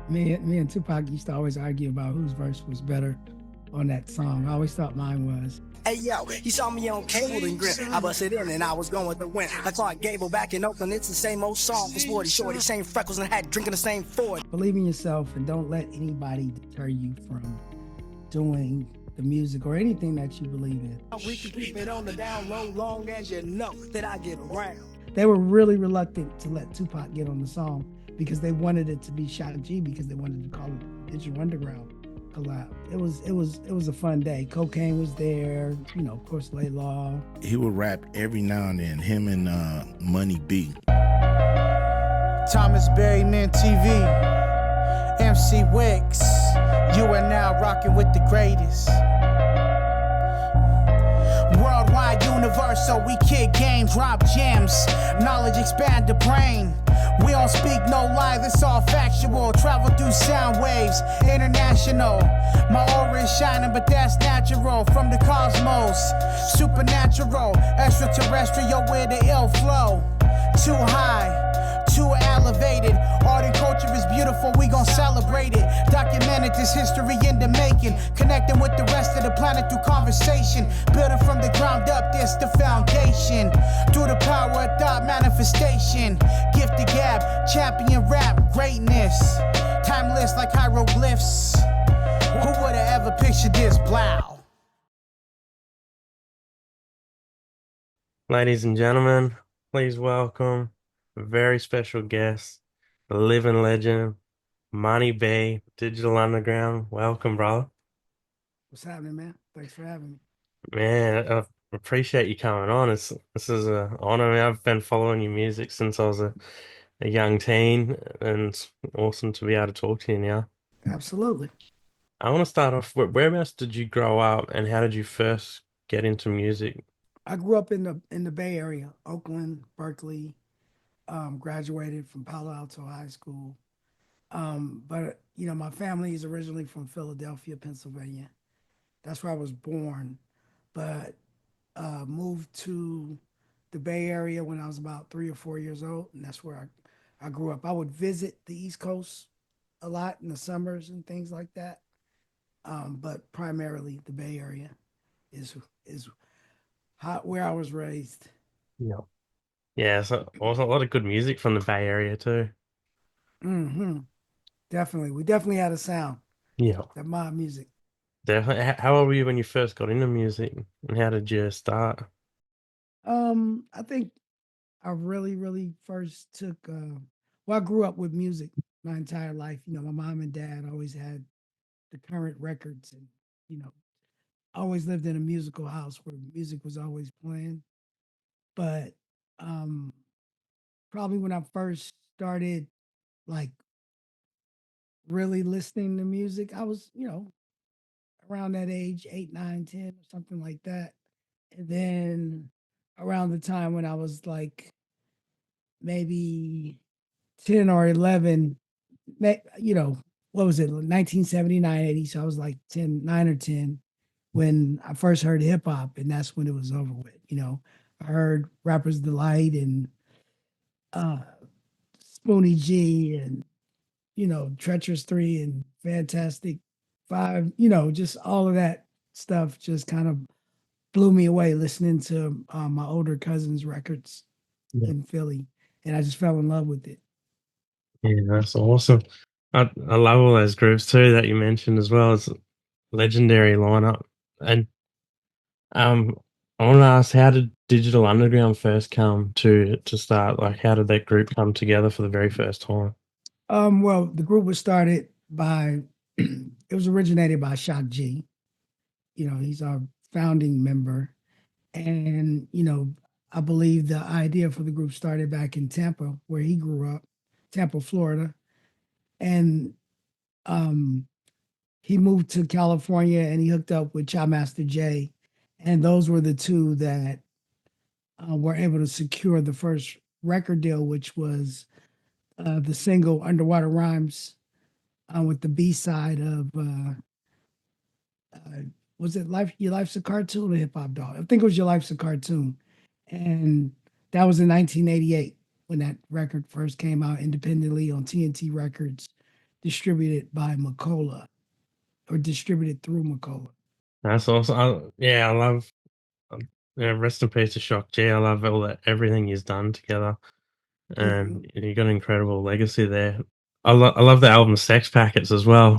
Me and Tupac used to always argue about whose verse was better on that song. I always thought mine was. Hey yo, he saw me on cable and grin. I busted in and I was going with the wind. I caught Gable back in Oakland. It's the same old song for Sporty Shorty. Same freckles and hat, drinking the same Ford. Believe in yourself and don't let anybody deter you from doing the music or anything that you believe in. We can keep it on the down low long as you know that I get around. They were really reluctant to let Tupac get on the song because they wanted it to be Shock G because they wanted to call it Digital Underground collab. It was a fun day. Cocaine was there, of course, Laylaw. He would rap every now and then, him and Money B. ThomasBerrymanTV, MC Wicks, you are now rocking with the greatest. Worldwide universal, we kick games, drop gems, knowledge expand the brain. We don't speak no lie, this all factual. Travel through sound waves, international. My aura is shining, but that's natural. From the cosmos, supernatural, extraterrestrial with the ill flow. Too high, too elevated. Art and culture is beautiful, we gon' celebrate it. Documented this history in the making. Connecting with the rest of the planet through conversation. Building from the ground up, this the foundation. Through the power of thought manifestation. Gift the gab, champion rap, greatness. Timeless like hieroglyphs. Who would've ever pictured this? Blow. Ladies and gentlemen, please welcome a very special guest, the living legend, Money B, Digital Underground. Welcome, brother. What's happening, man? Thanks for having me. Man, I appreciate you coming on. This is an honor. I've been following your music since I was a young teen, and it's awesome to be able to talk to you now. Absolutely. I want to start off, whereabouts did you grow up, and how did you first get into music? I grew up in the Bay Area, Oakland, Berkeley. Graduated from Palo Alto High School. But my family is originally from Philadelphia, Pennsylvania. That's where I was born, but moved to the Bay Area when I was about 3 or 4 years old, and that's where I grew up. I would visit the East Coast a lot in the summers and things like that, but primarily the Bay Area is where I was raised. Yeah. Yeah, so also a lot of good music from the Bay Area too. Hmm. Definitely, we definitely had a sound Yeah. that mob music. Definitely. How old were you when you first got into music, and how did you start? I think I really, really first took. Well, I grew up with music my entire life. My mom and dad always had the current records, and you know, always lived in a musical house where music was always playing. But um, probably when I first started, like really listening to music, I was, around that age, 8, 9, 10, or something like that. And then around the time when I was like maybe 10 or 11, what was it, 1979, 80. So I was like 10, 9 or 10 when I first heard hip hop, and that's when it was over with. I heard Rapper's Delight and uh, Spoonie G and, Treacherous 3 and Fantastic 5, just all of that stuff just kind of blew me away listening to my older cousin's records Yeah. in Philly. And I just fell in love with it. Yeah, that's awesome. I love all those groups too that you mentioned as well. It's a legendary lineup. And um, I want to ask, how did Digital Underground first come to start? Like, how did that group come together for the very first time? Well, the group was started by, it was originated by Shock G. He's our founding member. And, I believe the idea for the group started back in Tampa, where he grew up, Tampa, Florida. And um, he moved to California and he hooked up with Cha Master Jay. And those were the two that were able to secure the first record deal, which was the single Underwater Rhymes with the B side of uh, was it Life Your Life's a Cartoon or Hip Hop Dog? I think it was Your Life's a Cartoon. And that was in 1988 when that record first came out independently on TNT Records. distributed by Macola or distributed through Macola. That's awesome. I love. Yeah, rest in peace to Shock G. I love all that everything he's done together, Mhm. and you got an incredible legacy there. I love the album Sex Packets as well.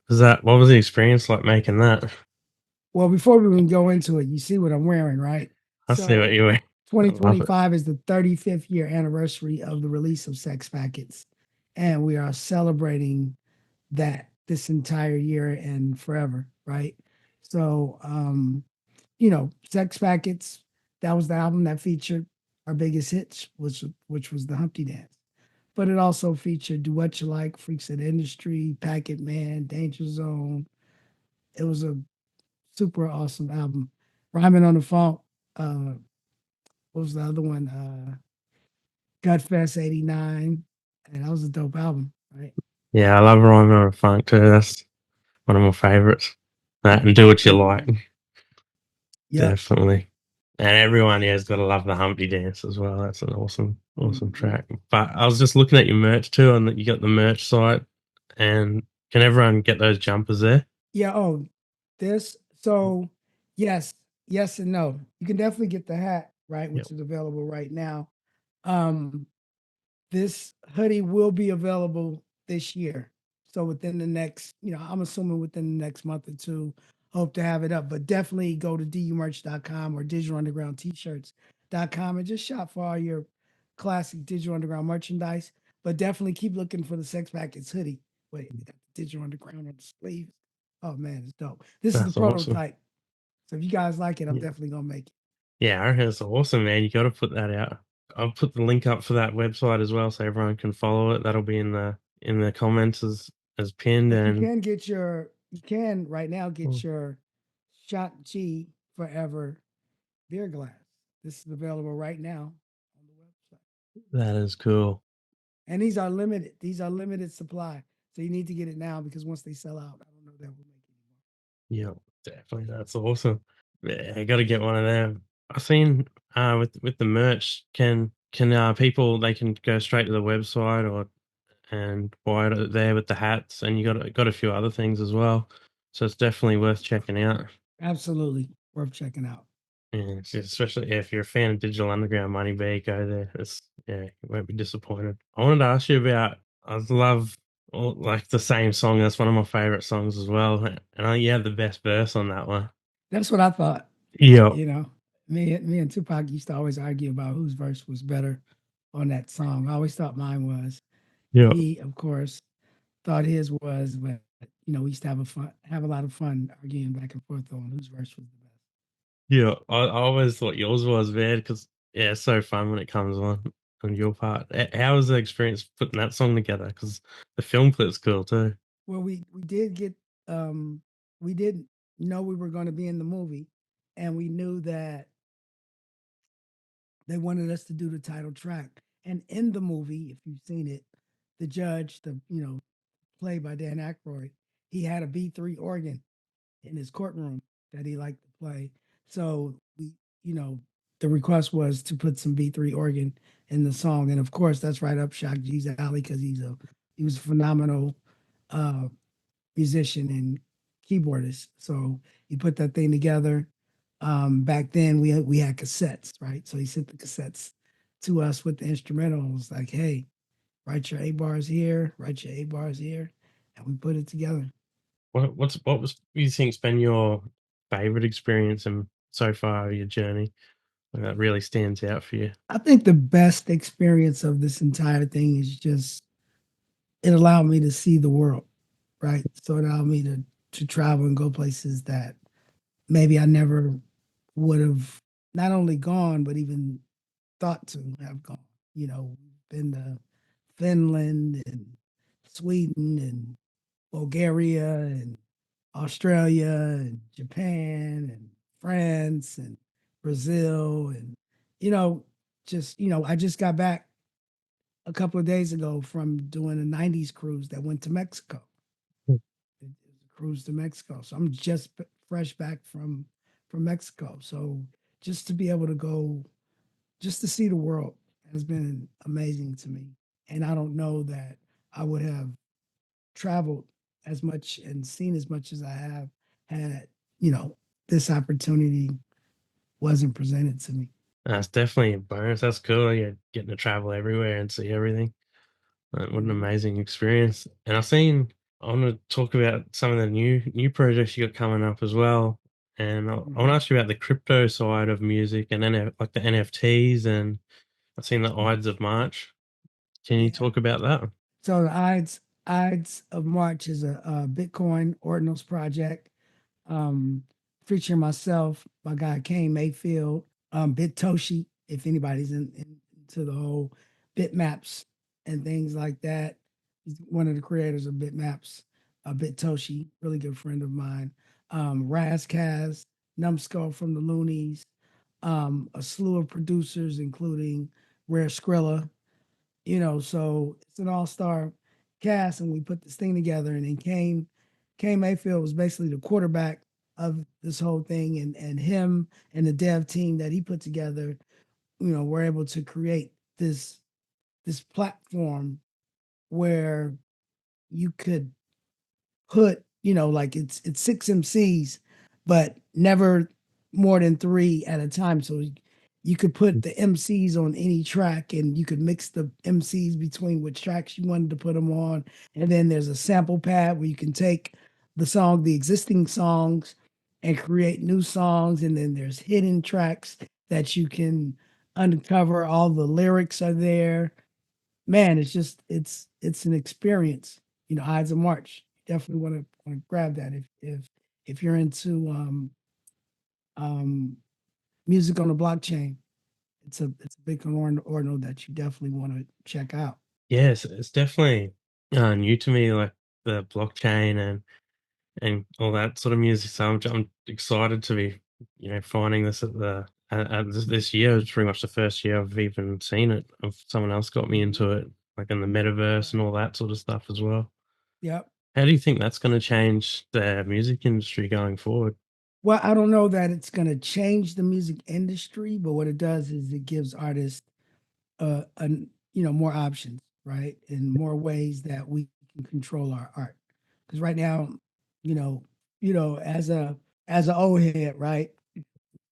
What was the experience like making that? Well, before we even go into it, you see what I'm wearing, right? I see what So you mean. I love it. 2025 is the 35th year anniversary of the release of Sex Packets. And we are celebrating that this entire year and forever, right? So, Sex Packets, that was the album that featured our biggest hits, which was the Humpty Dance. But it also featured Do What You Like, Freaks of the Industry, Packet Man, Danger Zone. It was a super awesome album. Rhyming on the Funk, what was the other one? Gutfest '89. And that was a dope album, right? Yeah, I love Rhyme on Funk too. That's one of my favorites. That and Do What You Like, Yep. definitely. And everyone has got to love the Humpty Dance as well. That's an awesome Mhm. track. But I was just looking at your merch too, and that you got the merch site. And can everyone get those jumpers there? Yeah. Oh, this. So, yes, yes, and no. You can definitely get the hat, right, Yep. which is available right now. Um, this hoodie will be available this year. So within the next, I'm assuming within the next month or two, hope to have it up. But definitely go to dumerch.com or digitalundergroundt-shirts.com and just shop for all your classic Digital Underground merchandise. But definitely keep looking for the Sex Packets hoodie. Wait, we got the Digital Underground on the sleeves. Oh man, it's dope. This is the That's awesome. prototype. So if you guys like it, I'm Yeah. definitely gonna make it. Yeah, I reckon it's awesome, man. You got to put that out. I'll put the link up for that website as well, so everyone can follow it. That'll be in the comments as pinned. But And you can right now oh, get your Shot G Forever beer glass. This is available right now on the website. that is cool. And these are limited. These are limited supply. So you need to get it now because once they sell out, I don't know that we'll make it anymore. Yeah, definitely. That's awesome. Yeah, I got to get one of them. I've seen with the merch. Can people, they can go straight to the website or and buy it there with the hats, and you got a few other things as well. So it's definitely worth checking out. Absolutely worth checking out. Yeah, especially if you're a fan of Digital Underground, Money B, go there. You won't be disappointed. I wanted to ask you about. I love like the same song. That's one of my favorite songs as well. And you have the best verse on that one. That's what I thought. Yeah, You know, me and Tupac used to always argue about whose verse was better on that song. I always thought mine was. yeah, He, of course, thought his was, but we used to have a lot of fun arguing back and forth on whose verse was the best. yeah. I always thought yours was bad because it's so fun when it comes on your part. How was the experience putting that song together? Because the film clip's cool too. Well, we did get we didn't know we were going to be in the movie, and we knew that they wanted us to do the title track. And in the movie, if you've seen it, the judge, played by Dan Aykroyd, he had a B3 organ in his courtroom that he liked to play. So you know, the request was to put some B3 organ in the song, and of course, that's right up Shock G's alley because he was a phenomenal uh, musician and keyboardist. So he put that thing together. Back then, we had cassettes, right? So he sent the cassettes to us with the instrumentals, like, "Hey, write your A bars here, write your A bars here," and we put it together. What was you think's been your favorite experience and so far your journey? Like that really stands out for you. I think the best experience of this entire thing is just it allowed me to see the world, right? So it allowed me to travel and go places that maybe I never would have not only gone, but even thought to have gone. Been to Finland and Sweden and Bulgaria and Australia and Japan and France and Brazil and you know I just got back a couple of days ago from doing a 90s cruise that went to Mexico. Mm. It was a cruise to Mexico. So I'm just fresh back from Mexico. So just to be able to go just to see the world has been amazing to me. And I don't know that I would have traveled as much and seen as much as I have had, you know, this opportunity wasn't presented to me. That's definitely a bonus. That's cool. Yeah, getting to travel everywhere and see everything. What an Mhm. amazing experience. And I want to talk about some of the new projects you got coming up as well. And I want to Mhm. ask you about the crypto side of music and like the NFTs. And I've seen the Ides of March. Can you Yeah. talk about that? So the Ides of March is a Bitcoin ordinals project, um, featuring myself, my guy Kane Mayfield, Bitoshi, if anybody's into the whole bitmaps and things like that. He's one of the creators of bitmaps, Bitoshi, really good friend of mine. Razkaz, Numbskull from the Loonies, a slew of producers, including Rare Skrilla, so it's an all-star cast, and we put this thing together. And then Kane Mayfield was basically the quarterback of this whole thing, and him and the dev team that he put together, were able to create this platform where you could put, like it's six MCs, but never more than three at a time. So you could put the MCs on any track, and you could mix the MCs between which tracks you wanted to put them on. And then there's a sample pad where you can take the existing songs, and create new songs. And then there's hidden tracks that you can uncover. All the lyrics are there. Man, it's an experience. Ides of March. Definitely want to grab that if you're into um music on the blockchain. It's a big ordinal that you definitely want to check out. Yes, it's definitely new to me, like the blockchain and all that sort of music. So I'm excited to be, finding this at the this year is pretty much the first year I've even seen it. Someone else got me Mhm. into it, like in the metaverse Right. and all that sort of stuff as well. Yep. How do you think that's going to change the music industry going forward? Well, I don't know that it's going to change the music industry, but what it does is it gives artists more options, right? And more ways that we can control our art. Because right now, you know, as a old head, right?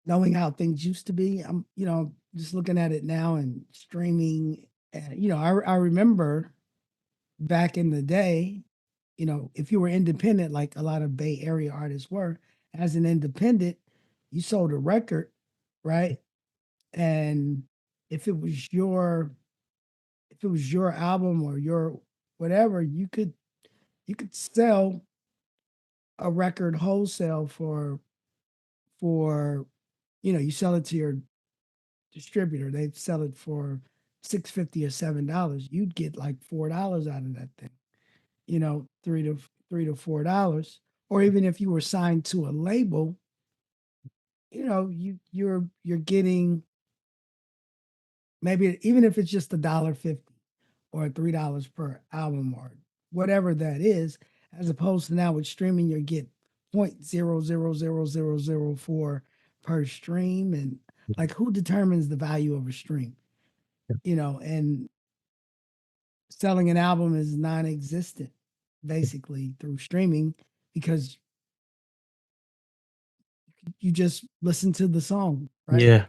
Knowing how things used to be, I'm, just looking at it now and streaming. And, I remember back in the day, if you were independent, like a lot of Bay Area artists were, as an independent, you sold a record, right? And if it was your if it was your album or your whatever, you could sell a record wholesale for you sell it to your distributor. They sell it for 6.50 or $7. You'd get like $4 out of that thing. 3 to $4. Or even if you were signed to a label, you're getting, maybe even if it's just $1.50 or $3 per album or whatever that is, as opposed to now with streaming, you get 0.000004 per stream. And like, who determines the value of a stream? And selling an album is non-existent basically through streaming, because you just listen to the song, right? Yeah,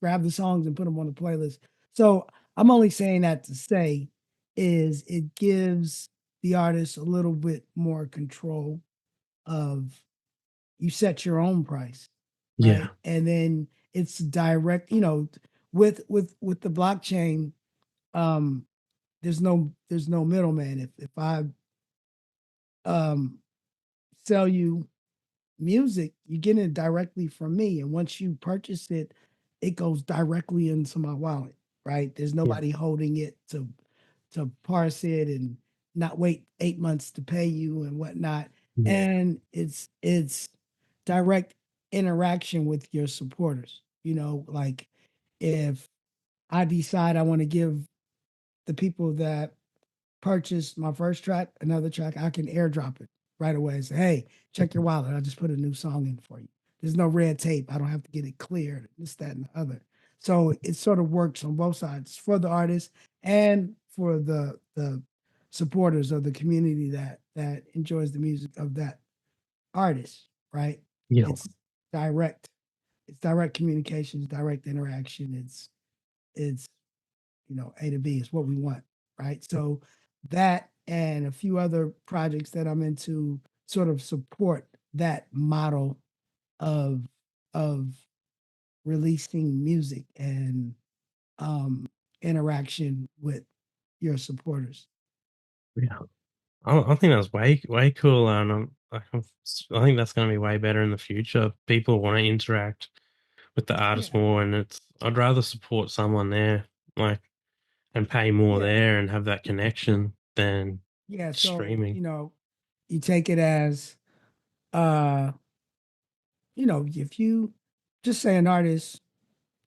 Grab the songs and put them on the playlist. So I'm only saying that to say is it gives the artist a little bit more control of, you set your own price, yeah, right? And then it's direct, with the blockchain, um, there's no middleman. If I um sell you music, you get it directly from me. And once you purchase it, it goes directly into my wallet, right? There's yeah, nobody holding it to parse it and not wait 8 months to pay you and whatnot. yeah, And it's direct interaction with your supporters. Like, if I decide I want to give the people that purchase my first track, another track, I can airdrop it right away and say, hey, check your wallet. I just put a new song in for you. There's no red tape. I don't have to get it cleared, this, that, and the other. So it sort of works on both sides, for the artist and for the supporters of the community that that enjoys the music of that artist, right? Yeah. It's direct. It's direct communications, direct interaction. It's A to B is what we want, right? So that and a few other projects that I'm into sort of support that model of of releasing music and um interaction with your supporters. Yeah. I think that's way cooler, and I think that's going to be way better in the future. People want to interact with the artist Yeah, more, and I'd rather support someone there, like, and pay more yeah, there and have that connection than yeah. So, streaming. you take it as uh, if you just say an artist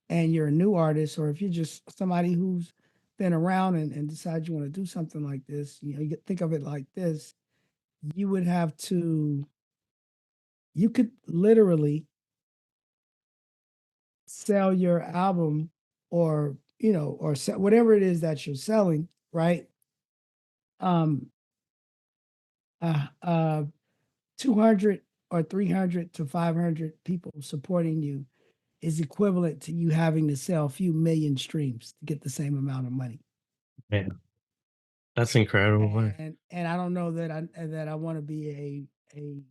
and you're a new artist, or if you're just somebody who's been around and decide you want to do something like this, you think of it like this, you would have to, you could literally sell your album or, or sell whatever it is that you're selling, right? Um, uh, uh, 200 or 300 to 500 people supporting you is equivalent to you having to sell a few million streams to get the same amount of money. Yeah, that's incredible. Man. And I don't know that I want to be a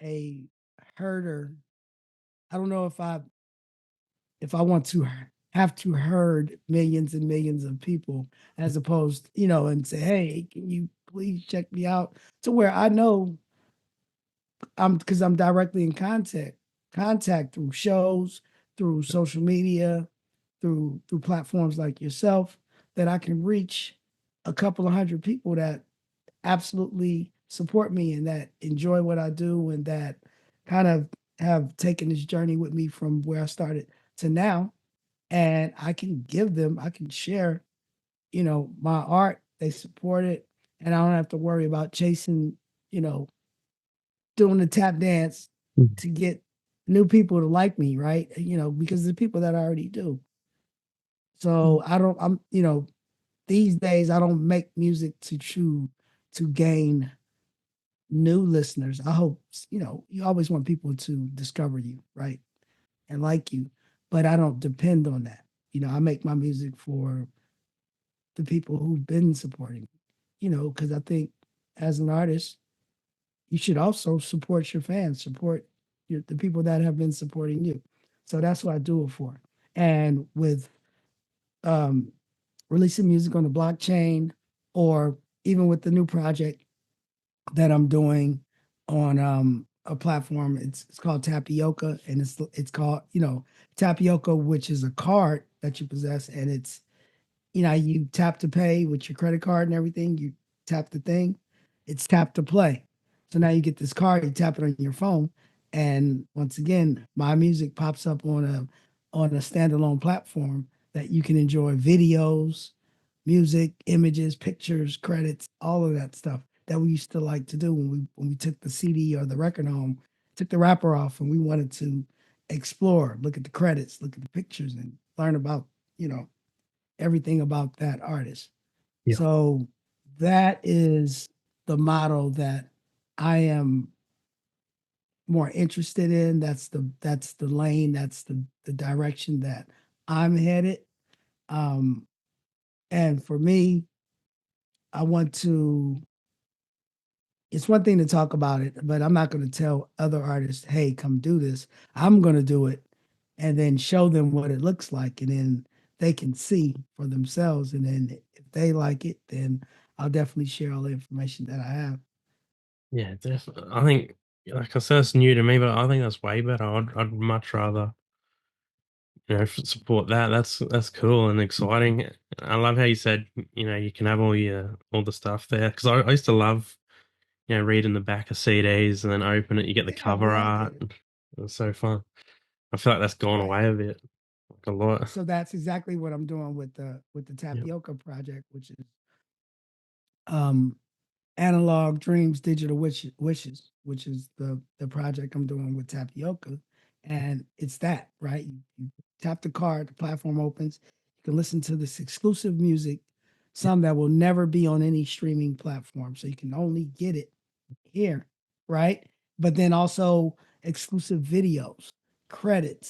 a herder. I don't know if I want to have to herd millions and millions of people as opposed, and say, hey, can you please check me out, to where I know because I'm directly in contact through shows, through social media, through platforms like yourself, that I can reach a couple of hundred people that absolutely support me and that enjoy what I do and that kind of have taken this journey with me from where I started to now. And I can share, my art. They support it. And I don't have to worry about chasing, you know, doing the tap dance Mhm. to get new people to like me, right? Because the people that I already do. So these days I don't make music to gain new listeners. I hope, you always want people to discover you, right? And like you, but I don't depend on that. I make my music for the people who've been supporting me, because I think as an artist, you should also support your fans, support the people that have been supporting you. So that's what I do it for. And with um, releasing music on the blockchain, or even with the new project that I'm doing on a platform, it's called Tapioca, and it's called Tapioca, which is a card that you possess, and it's you tap to pay with your credit card and everything. You tap the thing, it's tap to play. So now you get this card, you tap it on your phone, and once again, my music pops up on a standalone platform that you can enjoy videos, music, images, pictures, credits, all of that stuff that we used to like to do when we took the CD or the record home, took the wrapper off, and we wanted to explore, look at the credits, look at the pictures, and learn about you know everything about that artist. Yeah. So that is the model that I am more interested in. That's the lane, that's the direction that I'm headed. Um, and for me, I want to. It's one thing to talk about it, but I'm not going to tell other artists, "Hey, come do this." I'm going to do it, and then show them what it looks like, and then they can see for themselves. And then if they like it, then I'll definitely share all the information that I have. Yeah, definitely. I think, like I said, it's new to me, but I think that's way better. I'd much rather, support that. That's cool and exciting. I love how you said, you can have all the stuff there, because I used to love, reading the back of CDs and then open it, you get the Yeah, cover we all art. did it. It was so fun. I feel like that's gone Right. away a bit, like a lot. So that's exactly what I'm doing with the Yeah, tapioca project, which is um analog dreams, digital wishes, which is the project I'm doing with tapioca. And it's that, right? You tap the card, the platform opens, you can listen to this exclusive music some that will never be on any streaming platform. So you can only get it here, right? But then also exclusive videos, credits,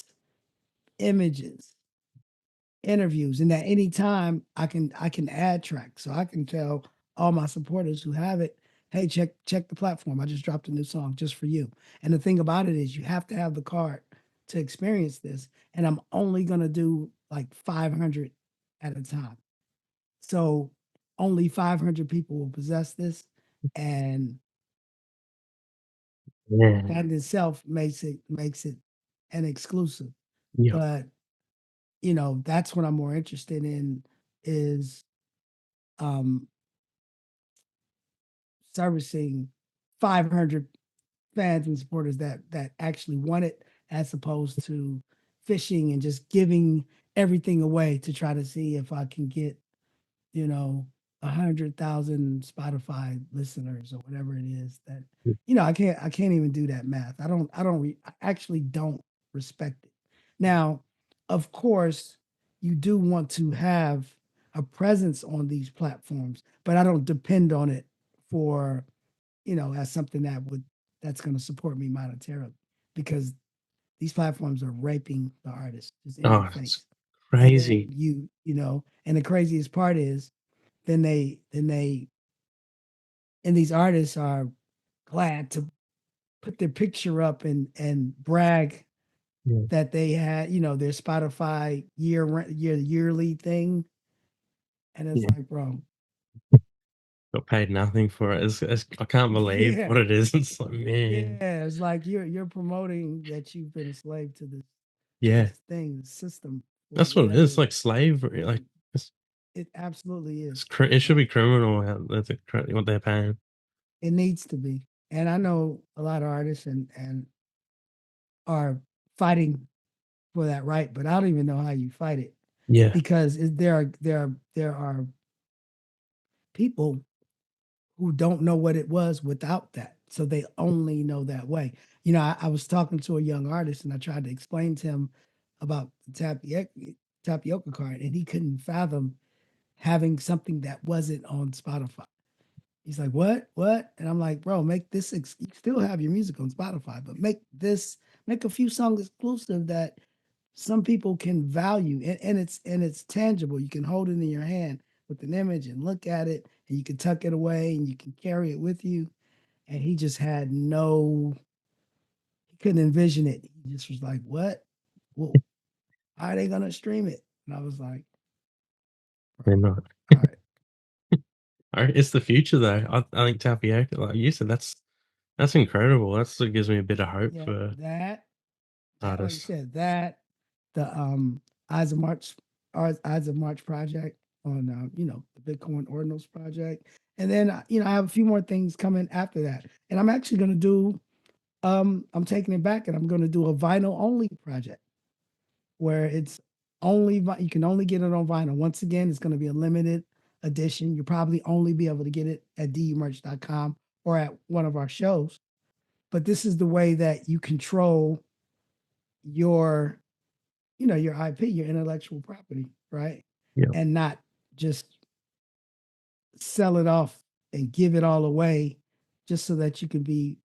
images, interviews, and at any time I can add tracks. So I can tell all my supporters who have it, hey, check the platform. I just dropped a new song just for you. And the thing about it is you have to have the card to experience this. And I'm only gonna do like 500 at a time. So only 500 people will possess this. And Yeah. that in itself makes it an exclusive. Yeah. But that's what I'm more interested in is um servicing 500 fans and supporters that actually want it, as opposed to fishing and just giving everything away to try to see if I can get, you know, 100,000 Spotify listeners or whatever it is that, I can't even do that math. I actually don't respect it. Now, of course, you do want to have a presence on these platforms, but I don't depend on it for, as something that's going to support me monetarily, because these platforms are raping the artists just in your Oh, it's face. And then crazy. and the craziest part is then they and these artists are glad to put their picture up and brag Yeah. that they had, their Spotify yearly thing. And it's Yeah. like, bro, Got paid nothing for it. I can't believe yeah, what it is. It's like, man. yeah. It's like you're promoting that you've been a slave to Yeah. this thing, the system, or That's what it is. whatever. Like slavery. Like And it absolutely is. it should be But criminal what they're paying. it needs to be. And I know a lot of artists and are fighting for that right, but I don't even know how you fight it, Yeah. because there are people who don't know what it was without that, so they only know that way. I was talking to a young artist and I tried to explain to him about the tapioca card, and he couldn't fathom having something that wasn't on Spotify. He's like, what? And I'm like, bro, make this, you still have your music on Spotify, but make a few songs exclusive that some people can value, and it's tangible. You can hold it in your hand with an image and look at it, and you can tuck it away and you can carry it with you. And he just had he couldn't envision it. He just was like, what? Well, how are they gonna stream it? And I was like, They're bro, not. all right. It's the future though. I think tapioca, like you said, that's incredible. That's what gives me a bit of hope Yeah, for that like you artists. said, the Eyes of March Eyes of March project on the Bitcoin Ordinals project. And then I have a few more things coming after that. And I'm actually gonna do I'm taking it back, and I'm gonna do a vinyl only project where it's you can only get it on vinyl. Once again, it's gonna be a limited edition. You'll probably only be able to get it at dumerch.com or at one of our shows. But this is the way that you control your your IP, your intellectual property, right? Yeah. And not just sell it off and give it all away just so that you can be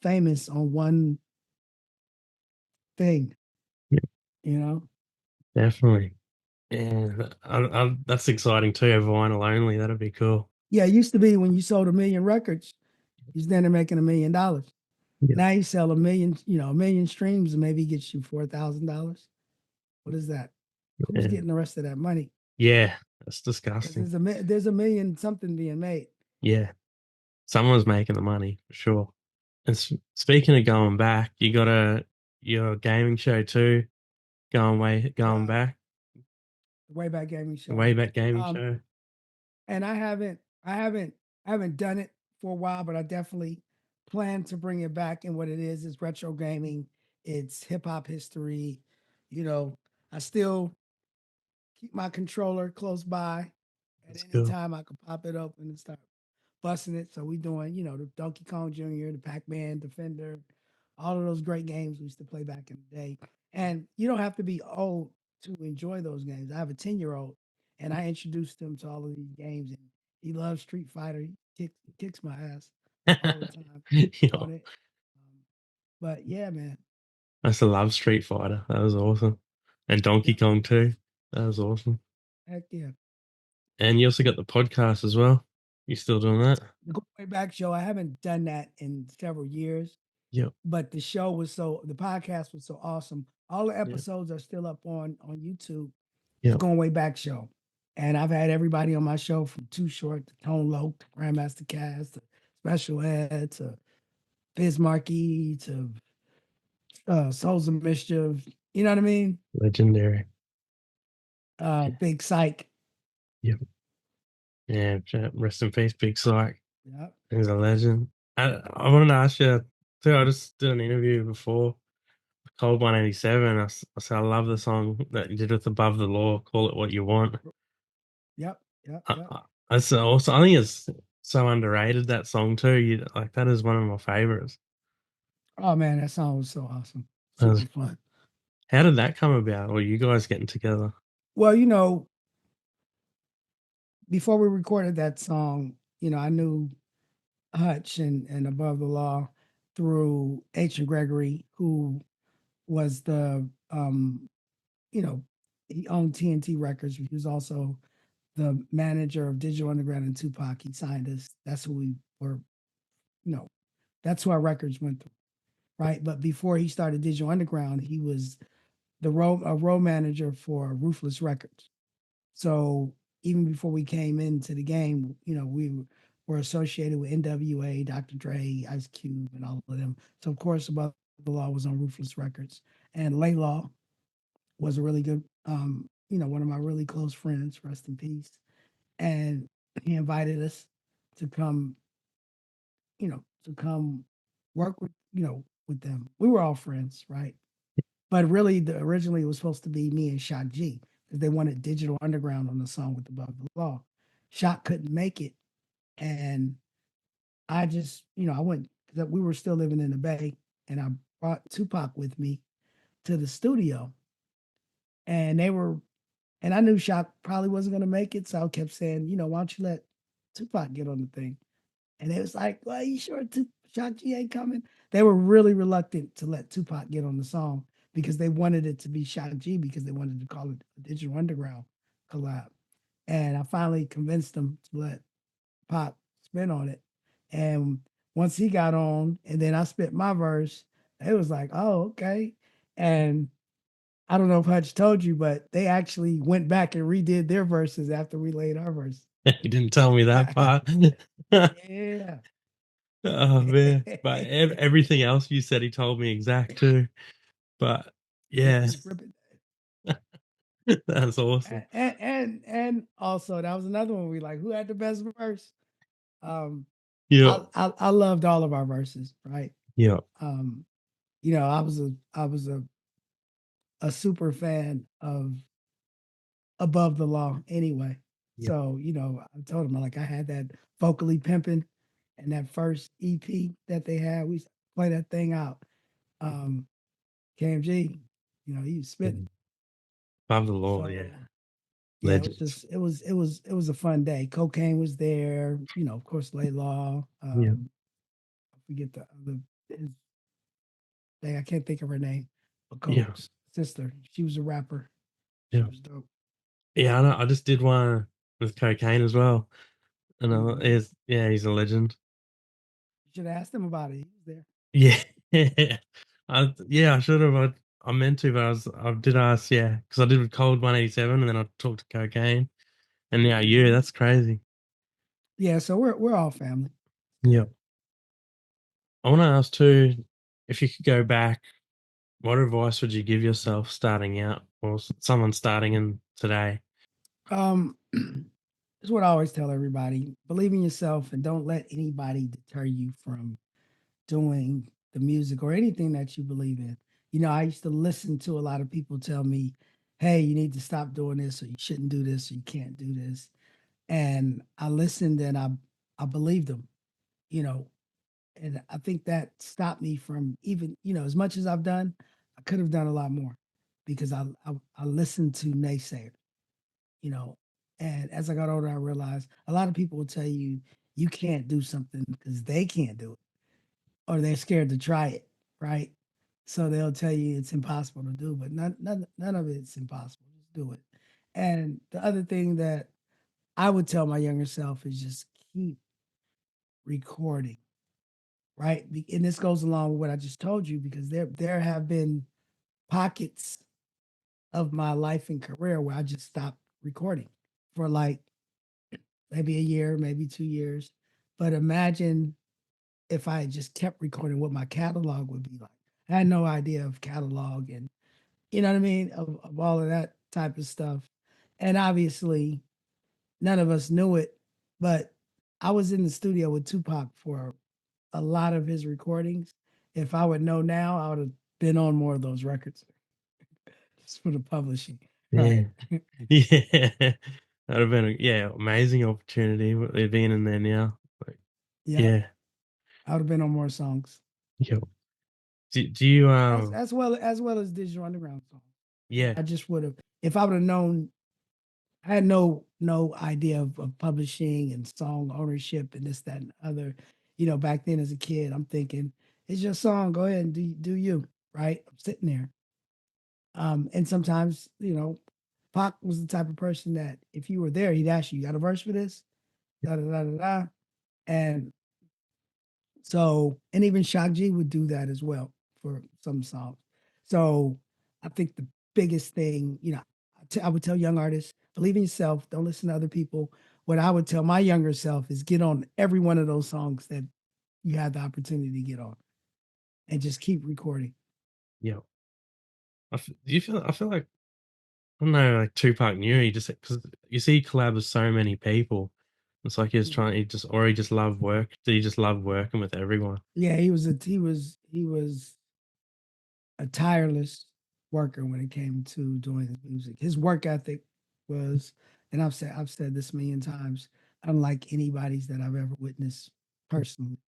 famous on one thing, Yeah, you know? definitely. Yeah, that's exciting too. A vinyl only, that'd be cool. Yeah, it used to be when you sold 1 million records, you're then making $1 million. Yeah, Now you sell a million streams and maybe gets you $4,000. What is that? Who's yeah, getting the rest of that money? yeah. That's Because disgusting. there's a million something being made. Yeah, someone's making the money for sure. And speaking of going back, you got your gaming show too, going Yeah, back, the Wayback Gaming the Show. way back gaming Um, show. and I haven't done it for a while, but I definitely plan to bring it back. And what it is retro gaming. It's hip hop history. You know, I still keep my controller close by. At That's any cool. time, I can pop it open and start busting it. So we doing, the Donkey Kong Jr., the Pac-Man, Defender, all of those great games we used to play back in the day. And you don't have to be old to enjoy those games. I have a 10-year-old, and I introduced him to all of these games, and he loves Street Fighter. He kicks my ass all the time Yeah. on it. Um, but yeah, man. I used to love Street Fighter. That was awesome. And Donkey Yeah, Kong too. That was awesome. heck yeah. And you also got the podcast as well. You still doing that? The Go Way Back show. I haven't done that in several years, Yep. but the podcast was so awesome. All the Yep. episodes are still up on YouTube. The Yep. Going Way Back show. And I've had everybody on my show from Too Short to Tone Loc to Grandmaster Caz to Special Ed to Biz Markie to Souls of Mischief. You know what I mean? Legendary. Big Psych. Yep. Yeah. Rest in peace, Big Psych. Yep. He's a legend. I wanted to ask you too. I just did an interview before Cold 187. I said I love the song that you did with Above the Law. Call it what you want. Yep. Yep. I, Yep. I also I think it's so underrated, that song too. You like, that is one of my favorites. Oh man, that song was so awesome. That Super was- fun. How did that come about? Or you guys getting together? Well, before we recorded that song, I knew Hutch and Above the Law through H. Gregory, who was he owned TNT Records. He was also the manager of Digital Underground and Tupac. He signed us. That's who we were, that's who our records went through, right? But before he started Digital Underground, he was a road manager for Ruthless Records. So even before we came into the game, we were associated with NWA, Dr. Dre, Ice Cube, and all of them. So of course, Above the Law was on Ruthless Records, and Laylaw was a really good, one of my really close friends. Rest in peace. And he invited us to come, to come work with them. We were all friends, right? But really, originally it was supposed to be me and Shock G because they wanted Digital Underground on the song with Above the Law. Shock couldn't make it, and I just, I went that we were still living in the Bay, and I brought Tupac with me to the studio, and and I knew Shock probably wasn't going to make it, so I kept saying, why don't you let Tupac get on the thing? And it was like, well, you sure Shock G ain't coming? They were really reluctant to let Tupac get on the song because they wanted it to be Shock G because they wanted to call it a Digital Underground collab. And I finally convinced them to let Pop spin on it. And once he got on, and then I spit my verse, it was like, oh, okay. And I don't know if Hutch told you, but they actually went back and redid their verses after we laid our verse. You didn't tell me that part. Yeah. Oh man! But everything else you said, he told me exact too. But yeah, that's awesome. And also that was another one we like. Who had the best verse? Yeah, I loved all of our verses, right? yeah, I was a super fan of Above the Law anyway. yeah. So, I told him like I had that vocally pimping and that first EP that they had. We used to play that thing out. KMG, he was spitting. Above the Law, So yeah. yeah, Legends. it was a fun day. Cocaine was there, of course, Laylaw. Yeah. I forget the other his thing. I can't think of her name. But Yeah. Coke's sister. She was a rapper. She Yeah. was dope. Yeah, I know. I just did one with Cocaine as well. And Mhm. he's a legend. You should have asked him about it. He was there. Yeah. I should have. I meant to, but I did ask, yeah, because I did with Cold 187 and then I talked to Cocaine. And now you, that's crazy. Yeah, so we're all family. Yeah. I want to ask too, if you could go back, what advice would you give yourself starting out, or someone starting in today? This is what I always tell everybody: believe in yourself and don't let anybody deter you from doing the music or anything that you believe in. I used to listen to a lot of people tell me, "Hey, you need to stop doing this, or you shouldn't do this, or you can't do this." And I listened and I believed them, you know, and I think that stopped me from even, as much as I've done, I could have done a lot more because I listened to naysayers, you know. And as I got older, I realized a lot of people will tell you you can't do something because they can't do it or they're scared to try it, right? So they'll tell you it's impossible to do, but none of it's impossible. Just do it. And the other thing that I would tell my younger self is just keep recording, right? And this goes along with what I just told you because there have been pockets of my life and career where I just stopped recording for like maybe a year, maybe 2 years. But imagine if I had just kept recording what my catalog would be like. I had no idea of catalog and you know what I mean, of all of that type of stuff. And obviously none of us knew it, but I was in the studio with Tupac for a lot of his recordings. If I would know now, I would have been on more of those records just for the publishing. Yeah. Right. Yeah. That'd have been amazing opportunity what they're being in there now. Like, Yep. yeah. I would have been on more songs. Yeah. Do you As well as Digital Underground songs. yeah, I just would have if I would have known I had no idea of publishing and song ownership and this, that, and the other. You know, back then as a kid, I'm thinking, it's your song, go ahead and do you, right? I'm sitting there. And sometimes, Pac was the type of person that if you were there, he'd ask you, got a verse for this? Da da da da da. And so, and even Shock G would do that as well for some songs. So I think the biggest thing, I would tell young artists, believe in yourself, don't listen to other people. What I would tell my younger self is get on every one of those songs that you had the opportunity to get on and just keep recording. yeah. Do you feel I feel like I don't know, like Tupac knew he just because you see he collab with so many people. It's like Mhm. he just loved work. He just loved working with everyone. Yeah, he was a tireless worker when it came to doing his music. His work ethic was, and I've said this a million times, unlike anybody's that I've ever witnessed personally.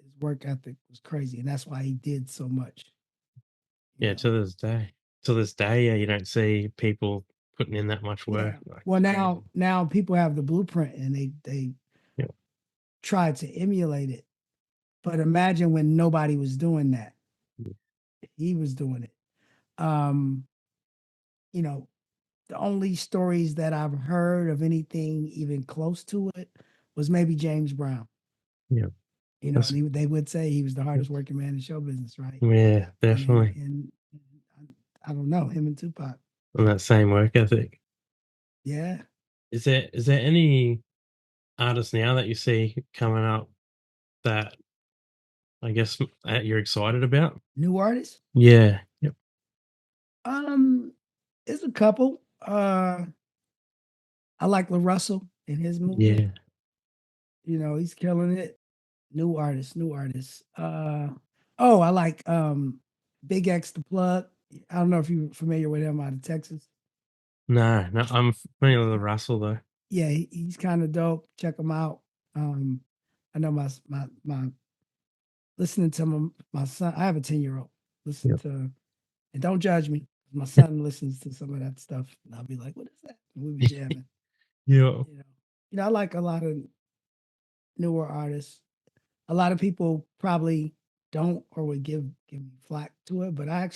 His work ethic was crazy, and that's why he did so much. You Yeah, know. to this day. To this day, yeah, you don't see people putting in that much work. Yeah. Like Well, it's now crazy. now people have the blueprint, and they Yeah. try to emulate it. But imagine when nobody was doing that. He was doing it. Um, you know, the only stories that I've heard of anything even close to it was maybe James Brown. Yeah. And That's they would say he was the hardest working man in show business, right? yeah, And and, definitely. and I don't know him and Tupac. And that same work ethic. Yeah, Is there any artists now that you see coming up that I guess that you're excited about? new artists. Yeah. Yep. There's a couple. I like Russell and his movement. Yeah. He's killing it. New artists. Oh, I like Big X the Plug. I don't know if you're familiar with him out of Texas. No, no, I'm familiar with the Russell though. Yeah, he's kind of dope. Check him out. Um, I know my listening to my son. I have a 10-year-old. Listen Yep. to and don't judge me. My son listens to some of that stuff, and I'll be like, "What is that?" And we'll be jamming. Yeah. You know, I like a lot of newer artists. A lot of people probably don't or would give me flack to it, but I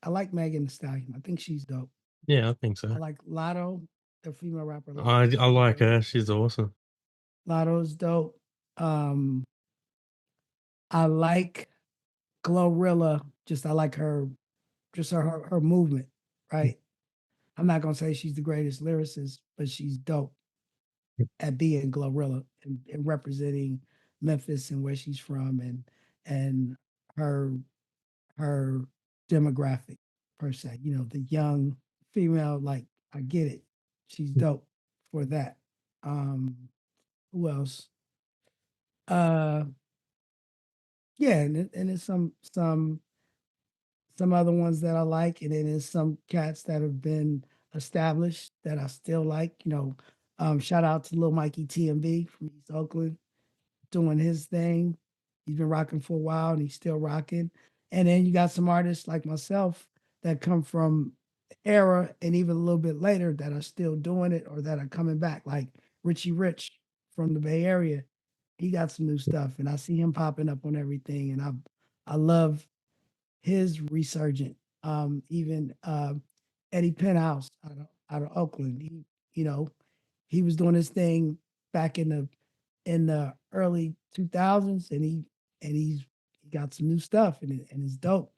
like Megan Thee Stallion. I think she's dope. Yeah, I think I so. like Lotto, the female rapper Lotto. I She's like dope. her. She's awesome. Lotto's dope. Um, I like Glorilla. I like her, just her movement, right? I'm not gonna say she's the greatest lyricist, but she's dope at being Glorilla and representing Memphis and where she's from and her her demographic per se. The young female, like I get it. She's dope for that. Um, who else? Uh yeah, and there's some other ones that I like, and then there's some cats that have been established that I still like. Shout out to Lil Mikey TMB from East Oakland doing his thing. He's been rocking for a while and he's still rocking. And then you got some artists like myself that come from era and even a little bit later that are still doing it or that are coming back, like Richie Rich from the Bay Area. He got some new stuff, and I see him popping up on everything, and I love his resurgent. Even Eddie Penthouse out of Oakland. You know, he was doing his thing back in the early 2000s, he got some new stuff, and it's dope.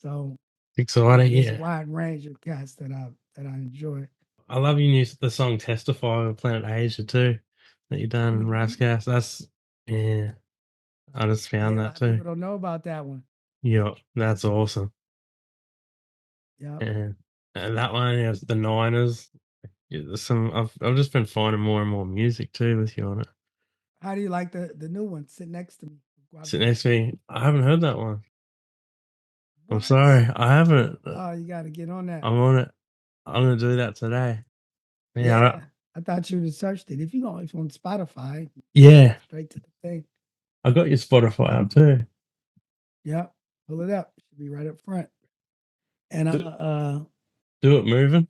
So Exciting, there's a yeah. wide range of cats that I enjoy. I love you knew the song "Testify" with Planet Asia too, that you done in Mhm. Rascas. That's yeah. I just found Yeah, a that lot of too. people don't know about that one. Yeah, that's awesome. Yep. And that one is the Niners. Yeah, there's some. I've just been finding more and more music too with you on it. How do you like the new one? Sit next to me. Sit Guapo. next to me. I haven't heard that one. I'm What? sorry, I haven't. Oh, you got to get on that. I'm on it. I'm gonna do that today. Yeah, Yeah, I thought you would have searched it. If you go on Spotify, yeah. straight to the thing. I got your Spotify up too. Yep, pull it up. It should be right up front. And Do, do it moving.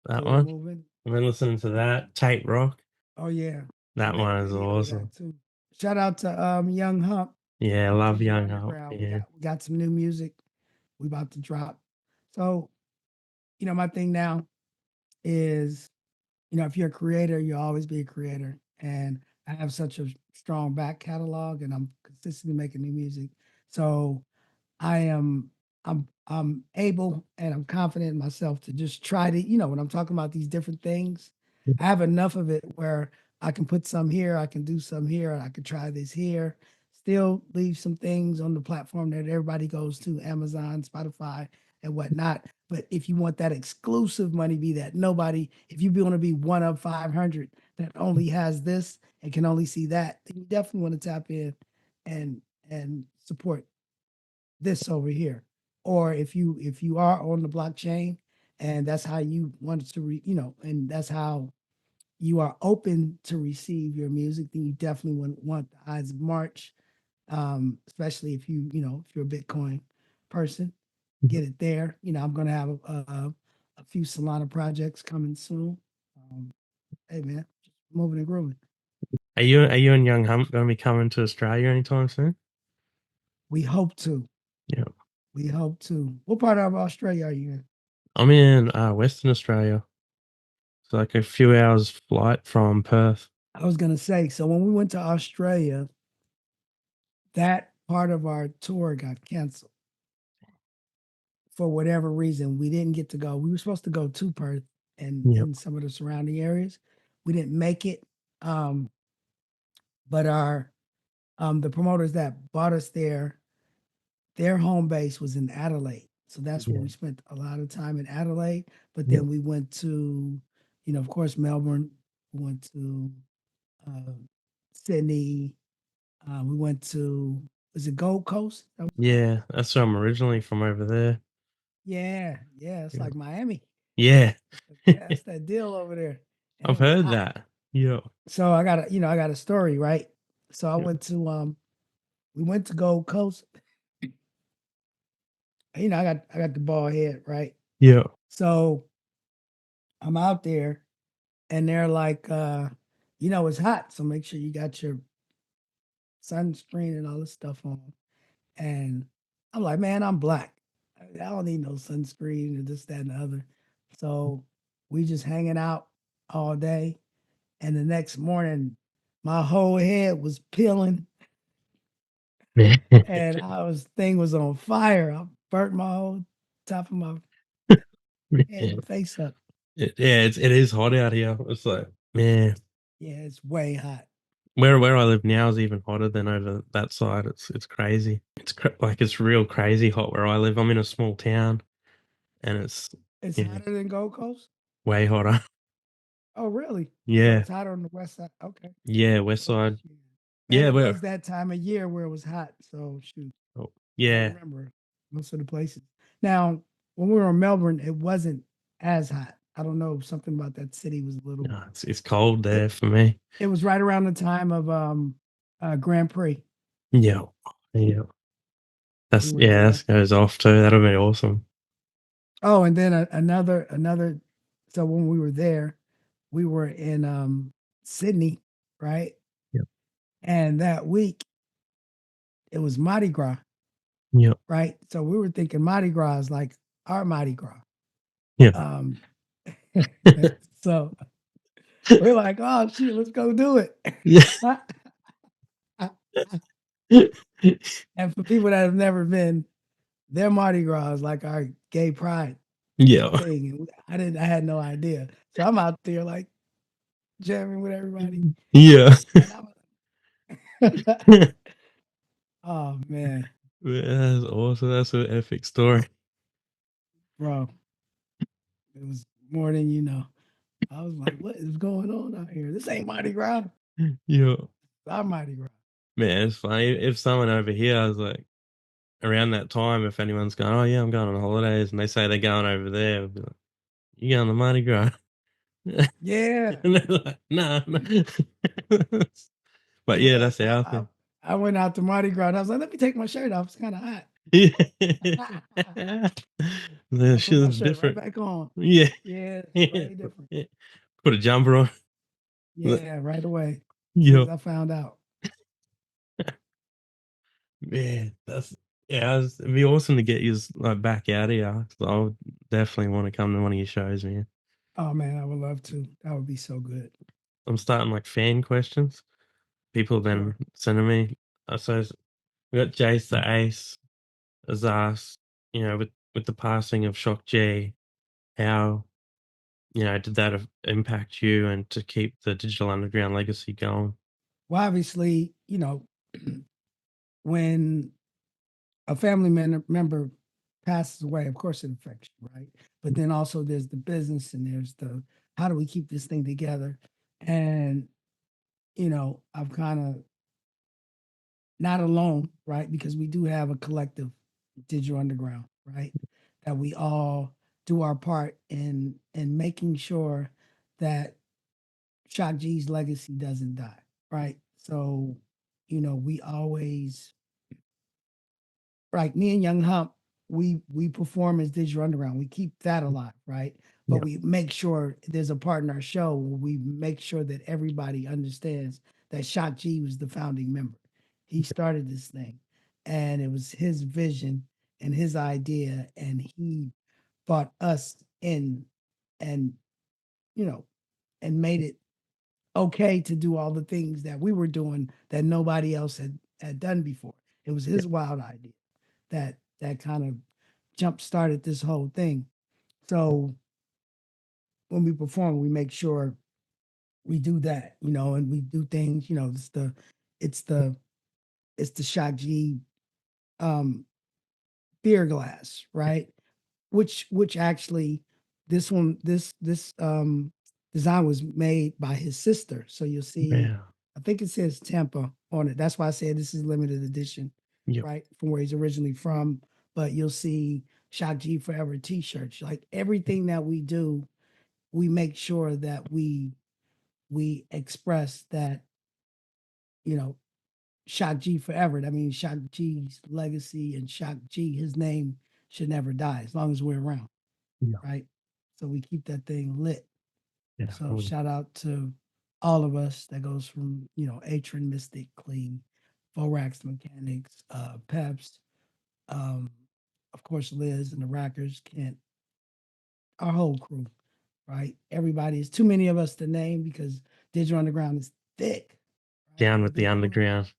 That do it one. moving. I've been listening to that. Tape Rock. Oh yeah, I That made a one is video of that awesome. too. Shout out to Young Hump Yeah, I from love Digital Young Heart. Underground. We Yeah. got some new music. We about to drop. So my thing now is if you're a creator, you'll always be a creator. And I have such a strong back catalog, and I'm consistently making new music. So I am I'm able and I'm confident in myself to just try to, when I'm talking about these different things, I have enough of it where I can put some here, I can do some here, and I can try this here, still leave some things on the platform that everybody goes to, Amazon, Spotify, and whatnot. But if you want that exclusive money, be that nobody, if you want to be one of 500 that only has this and can only see that, then you definitely want to tap in and support this over here. Or if you are on the blockchain and that's how you want to and that's how you are open to receive your music, then you definitely want the Eyes of March. Especially if you're a Bitcoin person, get it there. I'm gonna have a few Solana projects coming soon. Um, hey man, just moving and grooving. Are you and Young Hump gonna be coming to Australia anytime soon? We hope to. Yeah. We hope to. What part of Australia are you in? I'm in Western Australia. It's like a few hours flight from Perth. I was gonna say, so when we went to Australia, that part of our tour got canceled for whatever reason. We didn't get to go. We were supposed to go to Perth and Yep. in some of the surrounding areas. We didn't make it. Um, but our the promoters that bought us there, their home base was in Adelaide. So that's where Yeah. we spent a lot of time in Adelaide. But Yep. then we went to, of course, Melbourne. We went to uh, Sydney. We went to, was it Gold Coast? Yeah, that's where I'm originally from over there. Yeah, yeah. It's Yeah. like Miami. Yeah. That's that deal over there. And I've it was heard hot. that. Yeah. So I got a story, right? So I went to we went to Gold Coast. I got the ball head, right? Yeah. So I'm out there and they're like, it's hot. So make sure you got your sunscreen and all this stuff on. And I'm like, man, I'm black. I don't need no sunscreen and this, that, and the other. So we just hanging out all day. And the next morning, my whole head was peeling and thing was on fire. I burnt my whole top of my head Yeah. and face up. Yeah, it is hot out here. It's like, man, Yeah, it's way hot. where I live now is even hotter than over that side. It's crazy. Like it's real crazy hot where I live. I'm in a small town, and it's It's yeah hotter than Gold Coast. way hotter. Oh, really? So Yeah, it's hotter on the west side. Okay. yeah, west Well, side. shoot. Man, Yeah, it where? was that time of year where it was hot. So shoot, Oh, I yeah, remember most of the places. Now, when we were in Melbourne, it wasn't as hot. I don't know. Something about that city was a little. no, it's cold there It for me. it was right around the time of Grand Prix. Yeah, yeah. We went there. That goes off too. That'll be awesome. Oh, and then another. So when we were there, we were in Sydney, right? Yep. And that week it was Mardi Gras, Yep. right? So we were thinking Mardi Gras is like our Mardi Gras. Yeah. Um, so we're like, oh shit, let's go do it. Yeah. And for people that have never been, their Mardi Gras is like our gay pride Yeah. thing. And I had no idea. So I'm out there like jamming with everybody. Yeah. And I'm oh man, That's awesome. That's an epic story. bro, it was more than you know. I was like, what is going on out here? This ain't Mardi Gras. Yeah. It's our Mardi Gras. Man, it's funny. If someone over here, I was like, around that time, if anyone's going, oh yeah, I'm going on holidays, and they say they're going over there, I'll be like, you going to Mardi Gras? Yeah. And they're like, nah, nah. But Yeah. yeah, that's our I, thing. I went out to Mardi Gras and I was like, let me take my shirt off. It's kind of hot. Yeah. The I put shit my is shirt right different. back on. Yeah. Yeah, it's Yeah. way different. Put a jumper on. Yeah, right away. As soon Yeah. as I found out. Man, that's yeah. It'd be awesome to get you like back out of here. I would definitely want to come to one of your shows, man. Oh man, I would love to. That would be so good. I'm starting like fan questions. People then Sure. sending me. So we got Jace the Ace has asked, with the passing of Shock G, how did that impact you and to keep the Digital Underground legacy going? Well, obviously, when a family member passes away, of course it affects you, right? But then also there's the business and there's the how do we keep this thing together? And I'm kind of not alone, right? Because we do have a collective digital underground, right? That we all do our part in making sure that Shock G's legacy doesn't die, right? So, we always like me and Young Hump, we perform as Digital Underground. We keep that alive, right? But Yeah, we make sure there's a part in our show where we make sure that everybody understands that Shock G was the founding member. He started this thing, and it was his vision and his idea, and he brought us in, and you know, and made it okay to do all the things that we were doing that nobody else had done before. It was yeah, his wild idea that kind of jump started this whole thing. So when we perform, we make sure we do that, and we do things, it's the it's the Shock G um beer glass, right? Which actually this design was made by his sister. So you'll see, yeah, I think it says Tampa on it. That's why I said this is limited edition, yeah, right? From where he's originally from. But you'll see Shock G Forever t-shirts. Like everything that we do, we make sure that we express that, you know, Shock G Forever. That means Shock G's legacy and Shock G, his name should never die as long as we're around, yeah, right? So we keep that thing lit. yeah. So shout out to all of us. That goes from, Atron, Mystic, Clean, Vorax Mechanics, Peps, um, of course Liz and the Rackers, Kent, our whole crew, right? Everybody is too many of us to name because Digital Underground is thick, right? Down We've with the been doing it. underground.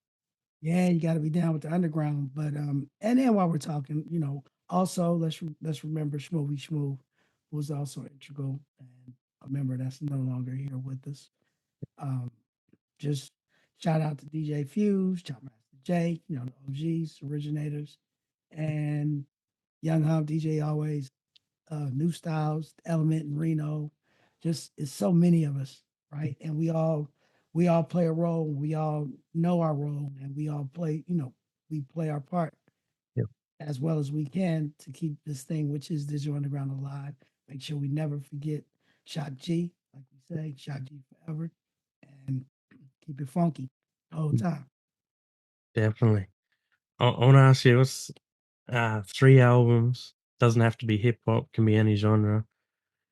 Yeah, you got to be down with the underground. But and then while we're talking, also let's remember Shmovie Shmooth was also integral and a member that's no longer here with us. Um, just shout out to DJ Fuse, Chopmaster J, the OGs, originators, and Young Hub, DJ Always, New Styles, Element, and Reno. Just it's so many of us, right? And we all play a role. We all know our role, and we all play. We play our part Yeah, as well as we can to keep this thing, which is Digital Underground, alive. Make sure we never forget Shock G, like we say, Shock G forever, and keep it funky the whole time. definitely. I want to ask you, what's 3 albums doesn't have to be hip hop, can be any genre.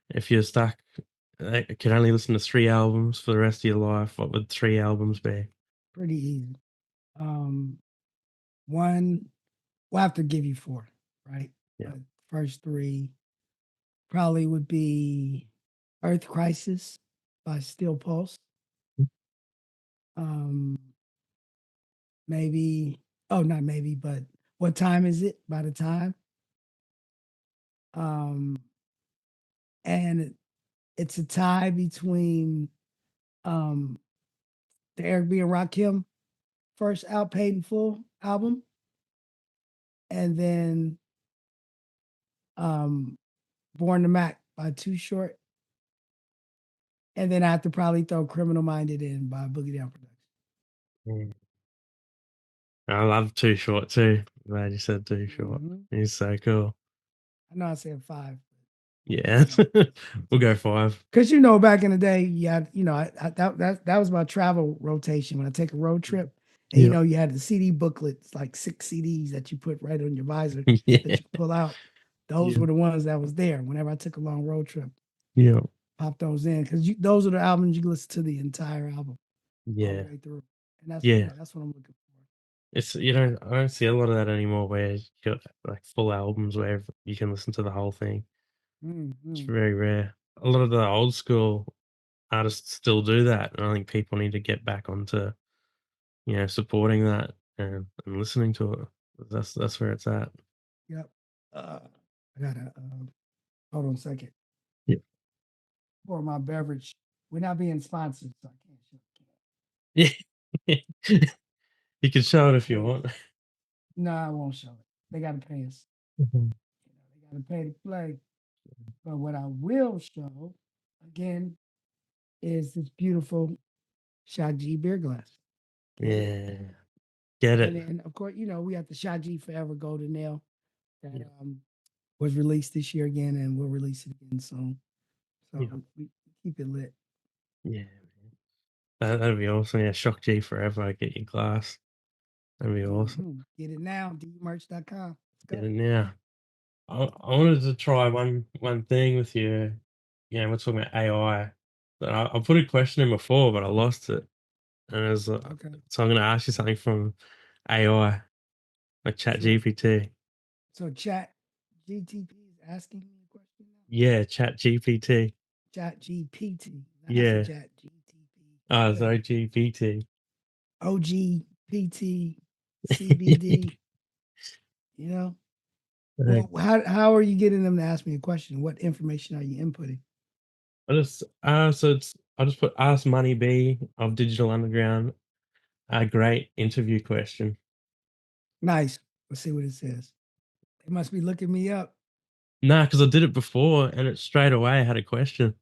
If you're stuck, can only listen to 3 albums for the rest of your life, what would 3 albums be? Pretty easy. One, we'll have to give you four, right? Yeah. But first three probably would be Earth Crisis by Steel Pulse. Um, maybe, oh, not maybe, but What Time Is It by The Time? And it's a tie between um, the Eric B. and Rakim first Out Paid in Full album, and then um, Born to Mac by Too Short. And then I have to probably throw Criminal Minded in by Boogie Down Productions. Mm. I love Too Short too. Glad you said Too Short. He's so cool. I know I said five. Yeah. We'll go 5. Because back in the day, that was my travel rotation when I take a road trip. And Yeah. you had the CD booklets, like 6 CDs that you put right on your visor Yeah. that you pull out. Those Yeah. were the ones that was there whenever I took a long road trip. Yeah. Pop those in because those are the albums you can listen to the entire album all Yeah. the way through. And that's Yeah. that's what I'm looking for. It's I don't see a lot of that anymore where you got like full albums where you can listen to the whole thing. It's very rare. A lot of the old school artists still do that, and I think people need to get back onto, supporting that and listening to it. That's where it's at. Yep. I gotta hold on a second. Yeah. Pour my beverage. We're not being sponsored, so I can't show Yeah. You can show it if you want. No, I won't show it. They gotta pay us. Mhm. They gotta pay to play. But what I will show again is this beautiful Shot G beer glass. Yeah. Get And it. then of course, we have the Shot G Forever Golden Nail that Yeah. was released this year again, and we'll release it again soon. So Yeah. we keep it lit. Yeah. That'd be awesome. Yeah, Shock G forever. Get your glass. That'd be awesome. Get it now, dmerch.com. Get it now. I wanted to try one thing with you. Yeah, we're talking about AI. But I put a question in before, but I lost it. And it was, Okay. so I'm going to ask you something from AI, like Chat Sure. GPT. So Chat GTP is asking me a question now? Yeah, Chat GPT. Chat GPT. Yeah. Chat GTP. Oh, sorry, GPT. OGPT, CBD. Well, how are you getting them to ask me a question? What information are you inputting? I just put Ask Money B of Digital Underground a great interview question. Nice. Let's see what it says. They must be looking me up. Nah, because I did it before and it straight away had a question.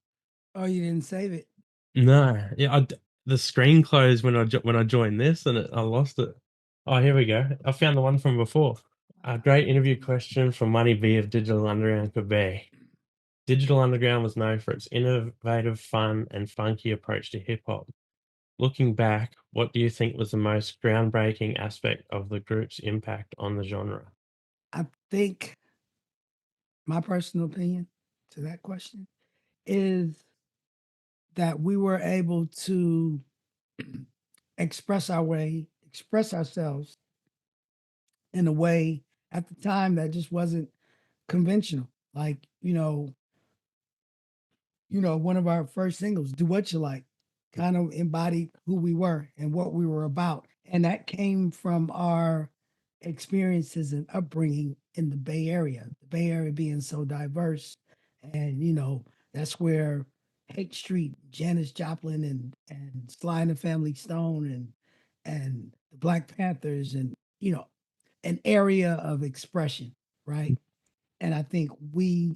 Oh, you didn't save it? No, yeah, the screen closed when I joined this and I lost it. Oh, here we go. I found the one from before. A great interview question from Money B of Digital Underground could be: Digital Underground was known for its innovative, fun, and funky approach to hip hop. Looking back, what do you think was the most groundbreaking aspect of the group's impact on the genre? I think my personal opinion to that question is that we were able to express ourselves in a way at the time that just wasn't conventional. Like, one of our first singles, Do What You Like, kind of embodied who we were and what we were about. And that came from our experiences and upbringing in the Bay Area, the Bay Area being so diverse. And, that's where Hate Street, Janis Joplin and Sly and the Family Stone and the Black Panthers and, an area of expression, right? And I think we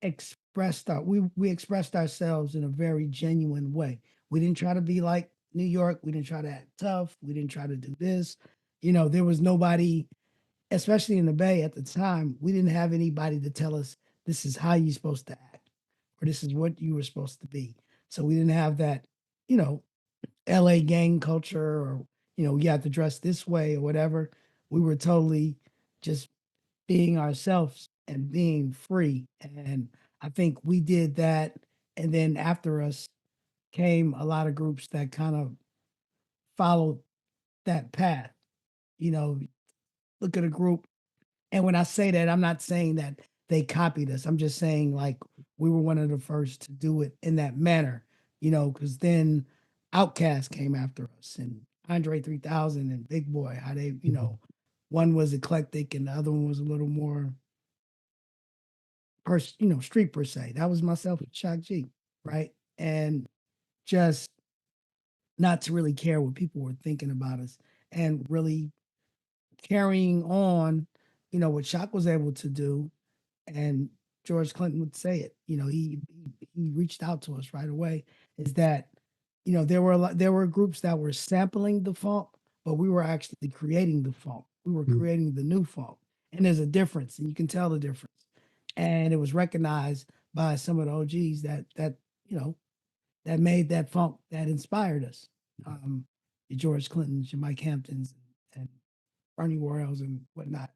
we expressed ourselves in a very genuine way. We didn't try to be like New York. We didn't try to act tough. We didn't try to do this. There was nobody, especially in the Bay at the time. We didn't have anybody to tell us this is how you're supposed to act or this is what you were supposed to be. So we didn't have that, LA gang culture or you have to dress this way or whatever. We were totally just being ourselves and being free. And I think we did that. And then after us came a lot of groups that kind of followed that path. You know, look at a group. And when I say that, I'm not saying that they copied us. I'm just saying like we were one of the first to do it in that manner, because then Outkast came after us and Andre 3000 and Big Boy, how they, one was eclectic and the other one was a little more street per se. That was myself with Shock G, right? And just not to really care what people were thinking about us and really carrying on, what Shock was able to do. And George Clinton would say it, he reached out to us right away, is that, there were groups that were sampling the funk, but we were actually creating the funk. We were creating the new funk. And there's a difference, and you can tell the difference. And it was recognized by some of the OGs that made that funk that inspired us. Your George Clintons, your Mike Hamptons, and Bernie Worrells and whatnot.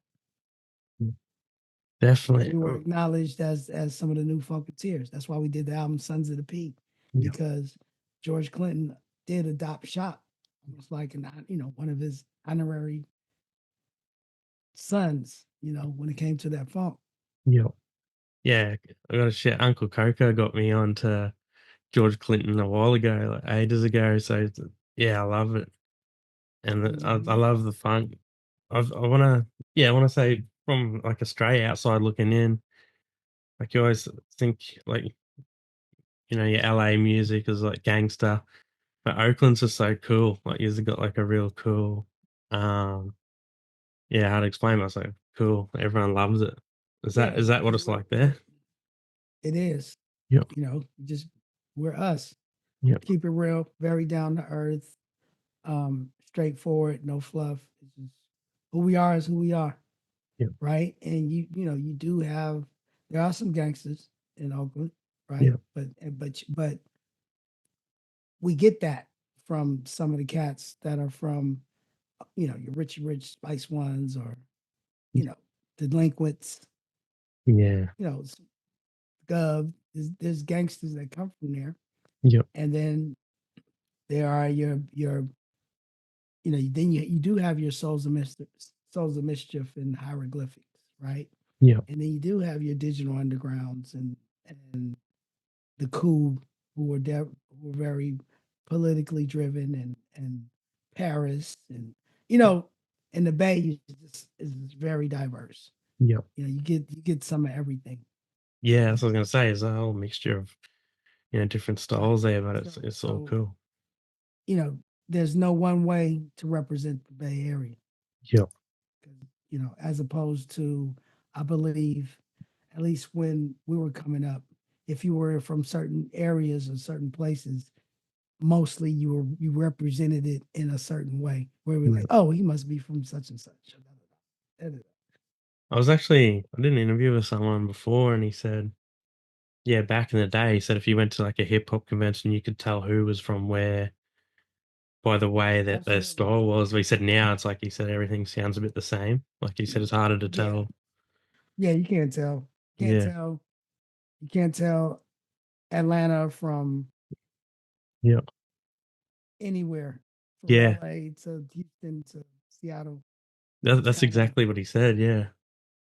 Definitely. We were acknowledged as some of the new funketeers. That's why we did the album Sons of the P, because George Clinton did adopt Shock, almost like one of his honorary sons. When it came to that funk. Yeah. Yeah, I got to share. Uncle Coco got me onto George Clinton a while ago, like ages ago. So yeah, I love it, and I love the funk. I want to say from like Australia outside looking in, like you always think like your LA music is like gangster, but Oakland's just so cool. Like you've got like a real cool, um, yeah, how to explain myself? Cool. Everyone loves it. Is Yeah, that what because it's like there? it is. Yep. Just we're us. Yep. Keep it real, very down to earth, straightforward, no fluff. It's just who we are is who we are. Yep. Right. And you do have, there are some gangsters in Oakland, right? Yep. But we get that from some of the cats that are from, your Richie Rich Spice Ones, or, delinquents, Yeah. Gov. There's gangsters that come from there. Yep. And then there are your then you do have your souls of mischief and hieroglyphics, right? Yep. And then you do have your digital undergrounds and the coup, who were very politically driven, and Paris, and in the Bay is very diverse. Yep. You get some of everything. Yeah, that's what I was gonna say. Is a whole mixture of different styles there, but it's all cool. There's no one way to represent the Bay Area. Yep. As opposed to, I believe, at least when we were coming up, if you were from certain areas or certain places, mostly you represented it in a certain way, where we're like, oh, he must be from such and such. I did an interview with someone before, and he said, yeah, back in the day, he said if you went to like a hip hop convention, you could tell who was from where by the way that their style was. But he said now it's like, he said everything sounds a bit the same. Like he said, it's harder to tell. Yeah, you can't tell. You can't tell Atlanta from Yeah. anywhere, from LA to Houston to Seattle. That's exactly what he said. Yeah.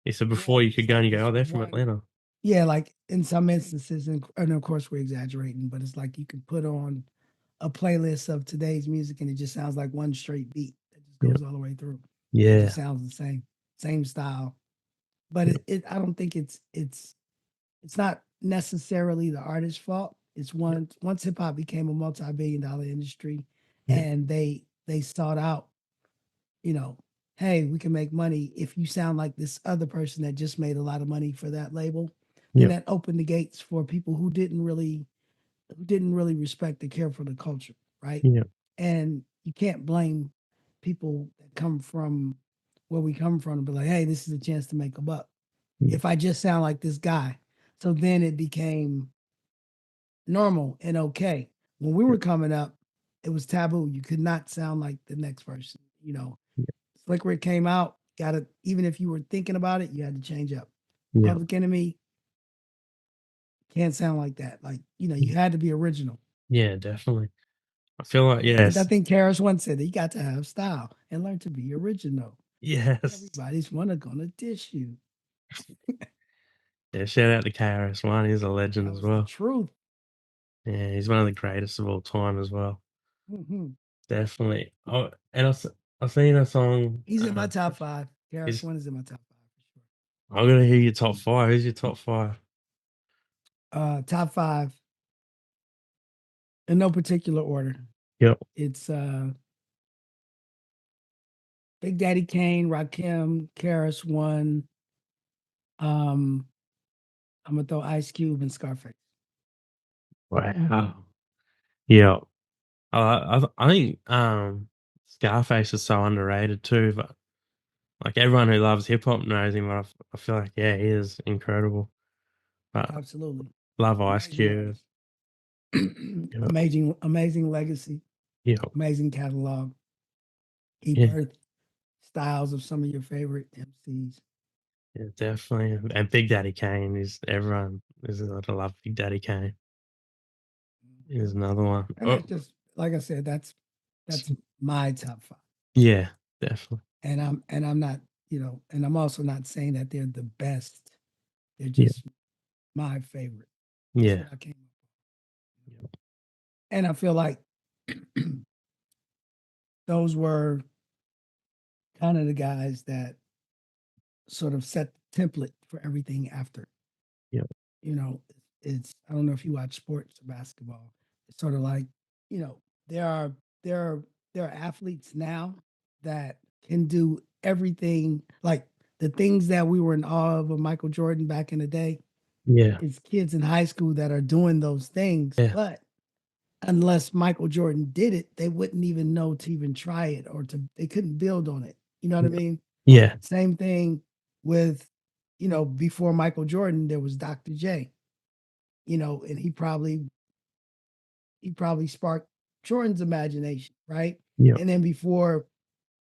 He said before you could go and you go, oh, they're from Atlanta. Yeah, like in some instances, and of course we're exaggerating, but it's like you can put on a playlist of today's music and it just sounds like one straight beat that just goes all the way through. Yeah. It just sounds the same style. But I don't think it's not necessarily the artist's fault. It's once hip hop became a multi-billion-dollar industry, and they sought out, hey, we can make money if you sound like this other person that just made a lot of money for that label. Then that opened the gates for people who didn't really respect or care for the culture, right? Yeah. And you can't blame people that come from where we come from and be like, hey, this is a chance to make a buck. If I just sound like this guy. So then it became normal and okay. When we were coming up, it was taboo. You could not sound like the next person. Slick Rick came out gotta, even if you were thinking about it, you had to change up. Yeah. Public Enemy can't sound like that. Like, you had to be original. Yeah, definitely. I feel like And I yes. think Karis once said that you got to have style and learn to be original. Yes. Everybody's gonna dish you. Yeah, shout out to KRS-One. He's a legend That as was the well. truth. Yeah, he's one of the greatest of all time as well. Hmm. Definitely. Oh, and I've seen a song. He's in my top 5. Karis Is One is in my top 5 for I'm gonna hear your top 5. Who's your top 5? sure. Top 5 in no particular order. Yep. It's Big Daddy Kane, Rakim, Karis One. I'm gonna throw Ice Cube and Scarface. Wow. Yeah. I think Scarface is so underrated too, but like everyone who loves hip hop knows him. I feel like yeah, he is incredible. But Absolutely. love Ice Amazing Cube. artist. Yep. Amazing legacy, Yep. amazing catalog. He Yeah. birthed styles of some of your favorite MCs. Yeah, definitely. And Big Daddy Kane is everyone is a lot of love Big Daddy Kane. Is another one. And Oh, that's just like I said, that's my top 5. yeah, definitely. And I'm not, and I'm also not saying that they're the best. They're Yeah. just my favorite. That's Yeah. what I came up with. And I feel like those were kind of the guys that sort of set the template for everything after. Yep. You know, I don't know if you watch sports or basketball. It's sort of like, there are there are there are athletes now that can do everything, like the things that we were in awe of Michael Jordan back in the day. Yeah. It's kids in high school that are doing those things, Yeah. but unless Michael Jordan did it, they wouldn't even know to even try it, or they couldn't build on it. You know what I mean? Yeah. Same thing with, before Michael Jordan, there was Dr. J, and he probably sparked Jordan's imagination, right? Yep. And then before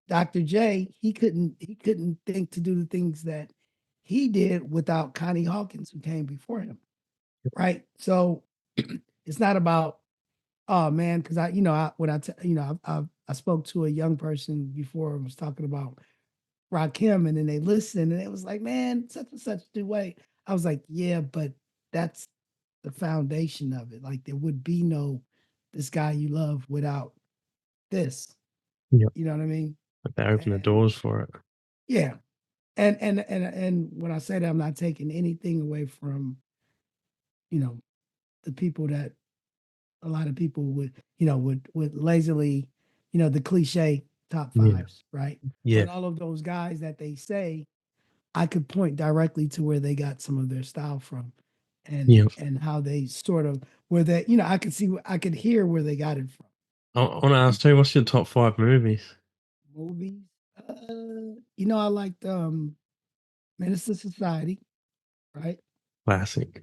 Dr. J, he couldn't think to do the things that he did without Connie Hawkins, who came before him, right? So it's not about, oh man, because I spoke to a young person before, and was talking about Rakim, and then they listened, and it was like, man, such and such do way. I was like, yeah, but that's the foundation of it. Like there would be no this guy you love without this. Yep. You know what I mean? But they open the And doors for it. yeah. And when I say that, I'm not taking anything away from, you know, the people that a lot of people would lazily, the cliche top Yeah. fives, right? Yeah. But all of those guys that they say, I could point directly to where they got some of their style from, and Yeah. and how they sort of where they, I could hear where they got it from. I want to ask too, what's your top 5 movies? Movies, I liked Menace to Society, right? Classic.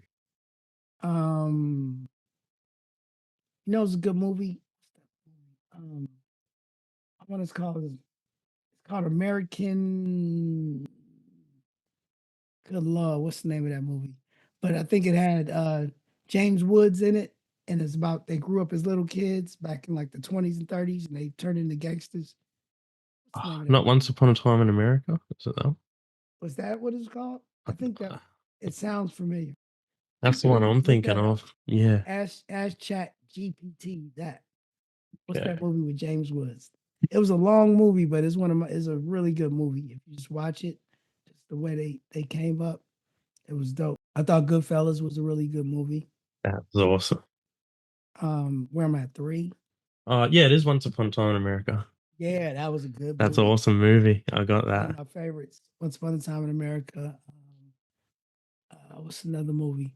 It's a good movie. Um, what it's called is it's called American. Good Lord, what's the name of that movie? But I think it had James Woods in it, and it's about they grew up as little kids back in like the 20s and 30s, and they turned into gangsters. What's the name of that Not movie? Once Upon a Time in America, is it though? Was that what it's called? I think that Uh, it sounds familiar. That's the one I'm Look thinking that up. of. Yeah. Ask Chat GPT that. What's Okay. that movie with James Woods? It was a long movie, but it's a really good movie. If you just watch it, just the way they came up, it was dope. I thought Goodfellas was a really good movie. That was awesome. Where am I at? 3? Yeah, it is Once Upon a Time in America. Yeah, that was a good That's an movie. awesome movie. I got One of that. my favorites. Once Upon a Time in America. What's another movie?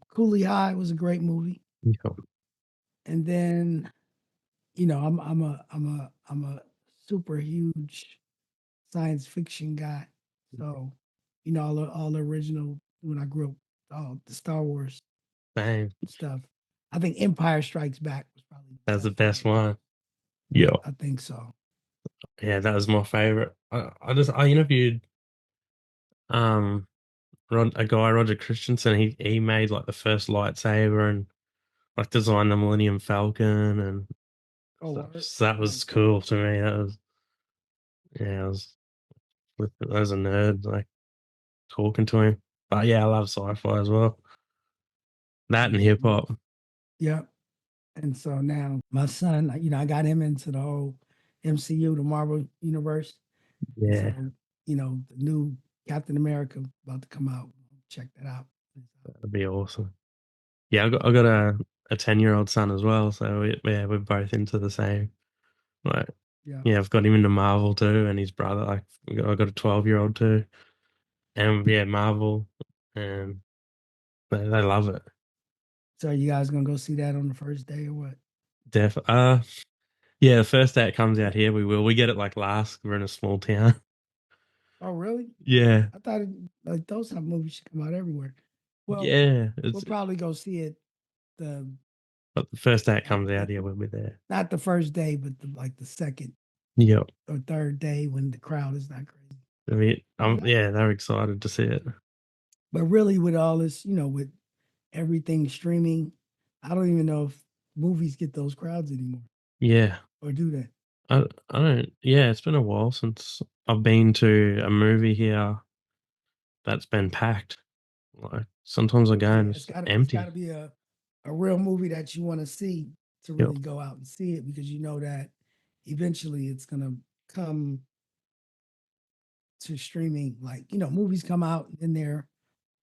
Cooley High was a great movie. Yeah. And then, I'm a super huge science fiction guy. So, all the original when I grew up, all the Star Wars Same. stuff. I think Empire Strikes Back was probably That's the top best 5. one. Yeah. I think so. Yeah, that was my favorite. I interviewed um a guy, Roger Christensen. He made like the first lightsaber and like designed the Millennium Falcon and Oh, stuff. word. So that was Nice. cool to me. That was yeah, I was with as a nerd like talking to him. But yeah, I love sci-fi as well. That and hip Mhm. hop. Yep. And so now my son, I got him into the whole MCU, the Marvel universe. And Yeah, so, the new Captain America about to come out. Check that out. that'd be awesome. Yeah, I got a 10-year-old son as well, so yeah, we're both into the same. Like, Yeah. yeah, I've got him into Marvel too, and his brother. Like, I got a 12-year-old too, and yeah, Marvel, and they love it. So are you guys gonna go see that on the first day or what? Def, yeah, the first day it comes out here, we will. We get it like last. We're in a small town. Oh, really? Yeah, I thought like those type of movies should come out everywhere. Well, yeah. we'll It's probably go see it the but the first day it like comes out here, we'll be there. not the first day, but the second Yeah, or third day when the crowd is not crazy. I mean, But yeah, they're excited to see it. but really with all this, with everything streaming, I don't even know if movies get those crowds anymore Yeah, or do they? I don't. Yeah, it's been a while since I've been to a movie here that's been packed. Like sometimes I go Yeah, and it's it's got to empty. be a real movie that you want to see to Yep. really go out and see it because you know that eventually it's gonna come to streaming. Like movies come out and they're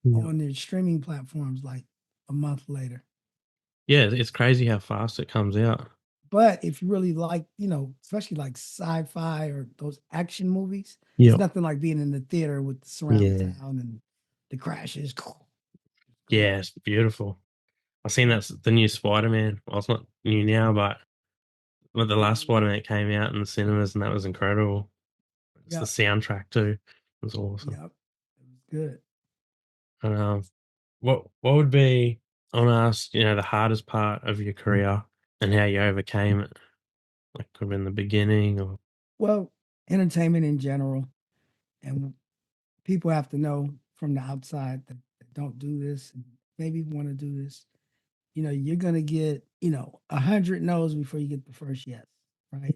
Yep. on their streaming platforms like a month later. Yeah, it's crazy how fast it comes out. But if you really like, especially like sci-fi or those action movies, it's Yep. nothing like being in the theater with the surround Yeah. sound and the crashes. Cool. Yeah, it's beautiful. I've seen that's the new Spider-Man. Well, it's not new now, but when the last Spider-Man came out in the cinemas, and that was incredible. It's the Yep. soundtrack too. It was awesome. Yep. It was good. And what would be? I want to ask, the hardest part of your career and how you overcame it. Like could have been the beginning, or Well, entertainment in general, and people have to know from the outside that don't do this and maybe want to do this. You're gonna get, 100 no's before you get the first yes, right?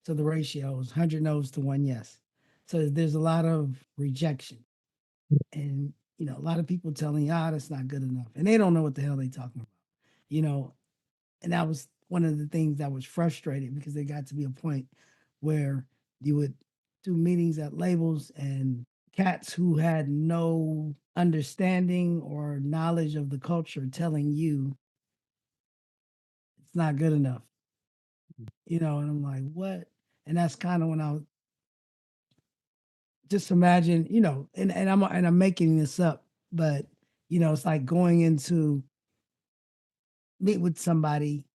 So the ratio is 100 no's to one yes. So there's a lot of rejection, and a lot of people telling you, that's not good enough, and they don't know what the hell they talking about, you know. And that was one of the things that was frustrating because they got to be a point where you would do meetings at labels and cats who had no understanding or knowledge of the culture telling you it's not good enough, and I'm like, what? And that's kind of when I just imagine, and I'm making this up, but it's like going into meet with somebody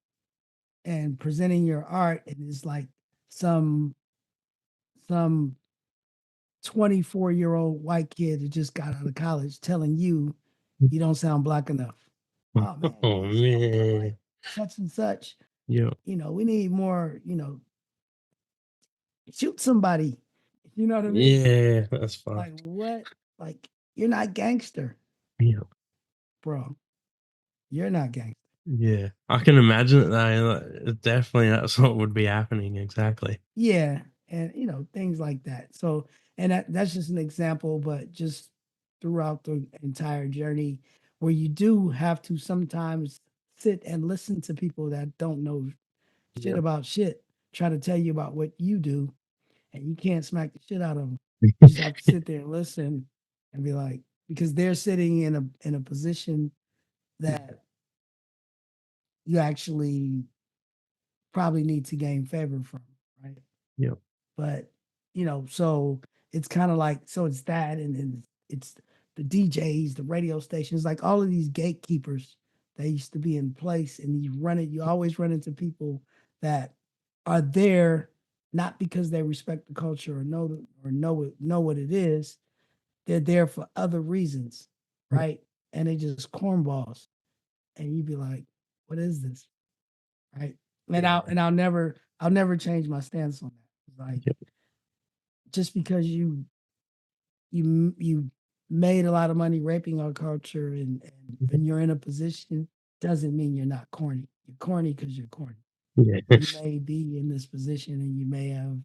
and presenting your art, and it's like some some 24-year-old white kid that just got out of college telling you don't sound black enough. Oh man, oh like man, such and such. yeah, We need more. Shoot somebody. You know what I mean? yeah, that's Like fucked. what? Like you're not gangster, Yeah, bro. You're not gangster. yeah. I can imagine it though. Definitely, that's what would be happening. Exactly. Yeah, and things like that. So, and that's just an example, but just throughout the entire journey, where you do have to sometimes sit and listen to people that don't know shit Yeah. about shit, try to tell you about what you do, and you can't smack the shit out of them. You just have to sit there and listen and be like, because they're sitting in a position that you actually probably need to gain favor from, right? Yeah. But so it's kind of like so it's that, and then it's the DJs, the radio stations, like all of these gatekeepers that used to be in place, and you always run into people that are there not because they respect the culture or know what it is. They're there for other reasons, right? And they just cornballs, and you'd be like, "What is this?" Right? And Yeah. I'll never change my stance on that. Like Yeah. just because you made a lot of money raping our culture and you're in a position doesn't mean you're not corny. You're corny because you're corny. Yeah. You may be in this position and you may have